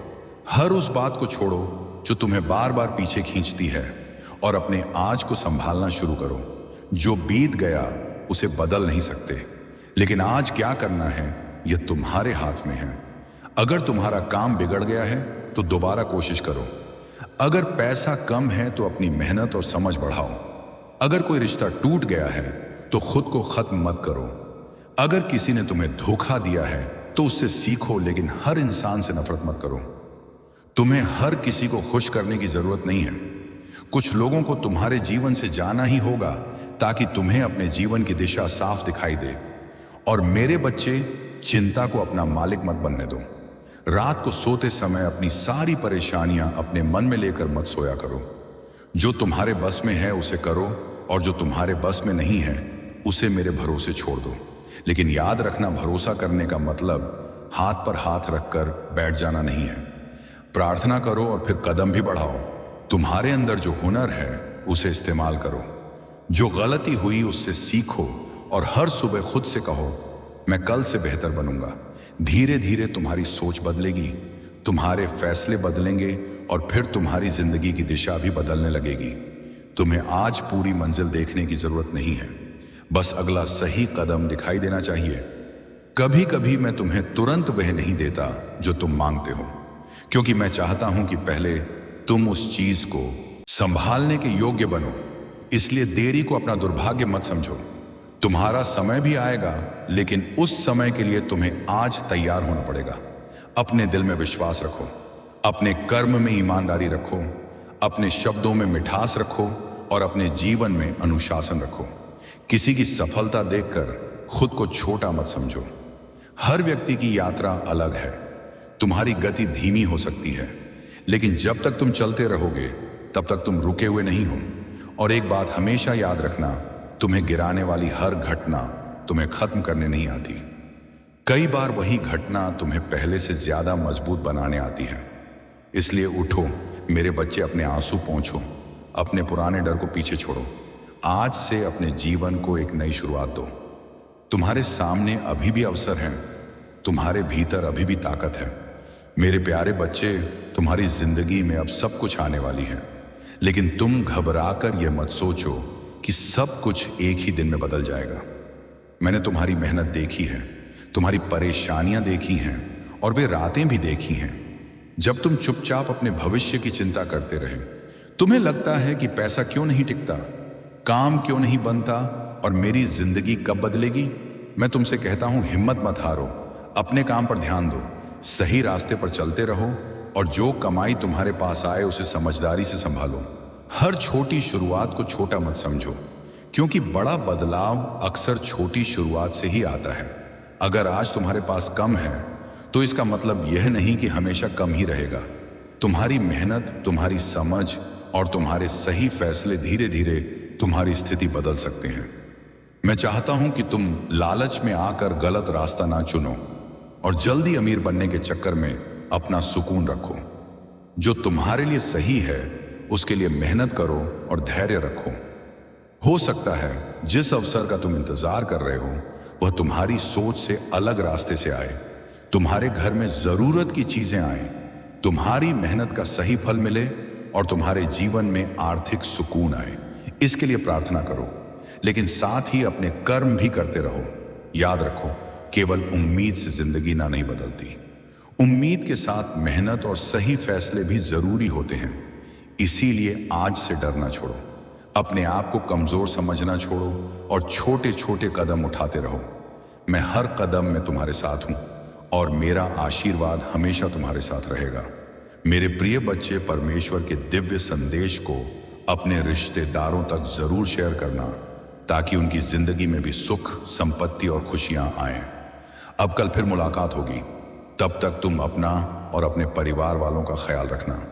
हर उस बात को छोड़ो जो तुम्हें बार बार पीछे खींचती है, और अपने आज को संभालना शुरू करो। जो बीत गया उसे बदल नहीं सकते, लेकिन आज क्या करना है यह तुम्हारे हाथ में है। अगर तुम्हारा काम बिगड़ गया है तो दोबारा कोशिश करो। अगर पैसा कम है तो अपनी मेहनत और समझ बढ़ाओ। अगर कोई रिश्ता टूट गया है तो खुद को खत्म मत करो। अगर किसी ने तुम्हें धोखा दिया है तो उससे सीखो, लेकिन हर इंसान से नफरत मत करो। तुम्हें हर किसी को खुश करने की जरूरत नहीं है। कुछ लोगों को तुम्हारे जीवन से जाना ही होगा ताकि तुम्हें अपने जीवन की दिशा साफ दिखाई दे। और मेरे बच्चे, चिंता को अपना मालिक मत बनने दो। रात को सोते समय अपनी सारी परेशानियां अपने मन में लेकर मत सोया करो। जो तुम्हारे बस में है उसे करो, और जो तुम्हारे बस में नहीं है उसे मेरे भरोसे छोड़ दो। लेकिन याद रखना, भरोसा करने का मतलब हाथ पर हाथ रखकर बैठ जाना नहीं है। प्रार्थना करो और फिर कदम भी बढ़ाओ। तुम्हारे अंदर जो हुनर है उसे इस्तेमाल करो। जो गलती हुई उससे सीखो और हर सुबह खुद से कहो, मैं कल से बेहतर बनूंगा। धीरे धीरे तुम्हारी सोच बदलेगी, तुम्हारे फैसले बदलेंगे और फिर तुम्हारी जिंदगी की दिशा भी बदलने लगेगी। तुम्हें आज पूरी मंजिल देखने की जरूरत नहीं है, बस अगला सही कदम दिखाई देना चाहिए। कभी कभी मैं तुम्हें तुरंत वह नहीं देता जो तुम मांगते हो, क्योंकि मैं चाहता हूं कि पहले तुम उस चीज को संभालने के योग्य बनो। इसलिए देरी को अपना दुर्भाग्य मत समझो। तुम्हारा समय भी आएगा, लेकिन उस समय के लिए तुम्हें आज तैयार होना पड़ेगा। अपने दिल में विश्वास रखो, अपने कर्म में ईमानदारी रखो, अपने शब्दों में मिठास रखो और अपने जीवन में अनुशासन रखो। किसी की सफलता देखकर खुद को छोटा मत समझो। हर व्यक्ति की यात्रा अलग है। तुम्हारी गति धीमी हो सकती है, लेकिन जब तक तुम चलते रहोगे तब तक तुम रुके हुए नहीं हो। और एक बात हमेशा याद रखना, तुम्हें गिराने वाली हर घटना तुम्हें खत्म करने नहीं आती। कई बार वही घटना तुम्हें पहले से ज्यादा मजबूत बनाने आती है। इसलिए उठो मेरे बच्चे, अपने आंसू पोंछो, अपने पुराने डर को पीछे छोड़ो। आज से अपने जीवन को एक नई शुरुआत दो। तुम्हारे सामने अभी भी अवसर हैं, तुम्हारे भीतर अभी भी ताकत है। मेरे प्यारे बच्चे, तुम्हारी जिंदगी में अब सब कुछ आने वाली है, लेकिन तुम घबराकर यह मत सोचो कि सब कुछ एक ही दिन में बदल जाएगा। मैंने तुम्हारी मेहनत देखी है, तुम्हारी परेशानियां देखी हैं और वे रातें भी देखी हैं जब तुम चुपचाप अपने भविष्य की चिंता करते रहे। तुम्हें लगता है कि पैसा क्यों नहीं टिकता, काम क्यों नहीं बनता और मेरी जिंदगी कब बदलेगी। मैं तुमसे कहता हूं, हिम्मत मत हारो, अपने काम पर ध्यान दो, सही रास्ते पर चलते रहो और जो कमाई तुम्हारे पास आए उसे समझदारी से संभालो। हर छोटी शुरुआत को छोटा मत समझो, क्योंकि बड़ा बदलाव अक्सर छोटी शुरुआत से ही आता है। अगर आज तुम्हारे पास कम है तो इसका मतलब यह नहीं कि हमेशा कम ही रहेगा। तुम्हारी मेहनत, तुम्हारी समझ और तुम्हारे सही फैसले धीरे धीरे तुम्हारी स्थिति बदल सकते हैं। मैं चाहता हूं कि तुम लालच में आकर गलत रास्ता ना चुनो और जल्दी अमीर बनने के चक्कर में अपना सुकून रखो। जो तुम्हारे लिए सही है उसके लिए मेहनत करो और धैर्य रखो। हो सकता है जिस अवसर का तुम इंतजार कर रहे हो वह तुम्हारी सोच से अलग रास्ते से आए, तुम्हारे घर में जरूरत की चीजें आए, तुम्हारी मेहनत का सही फल मिले और तुम्हारे जीवन में आर्थिक सुकून आए। इसके लिए प्रार्थना करो, लेकिन साथ ही अपने कर्म भी करते रहो। याद रखो, केवल उम्मीद से जिंदगी ना नहीं बदलती, उम्मीद के साथ मेहनत और सही फैसले भी जरूरी होते हैं। इसीलिए आज से डरना छोड़ो, अपने आप को कमजोर समझना छोड़ो और छोटे छोटे कदम उठाते रहो। मैं हर कदम में तुम्हारे साथ हूं और मेरा आशीर्वाद हमेशा तुम्हारे साथ रहेगा। मेरे प्रिय बच्चे, परमेश्वर के दिव्य संदेश को अपने रिश्तेदारों तक जरूर शेयर करना, ताकि उनकी जिंदगी में भी सुख, संपत्ति और खुशियां आएं। अब कल फिर मुलाकात होगी, तब तक तुम अपना और अपने परिवार वालों का ख्याल रखना।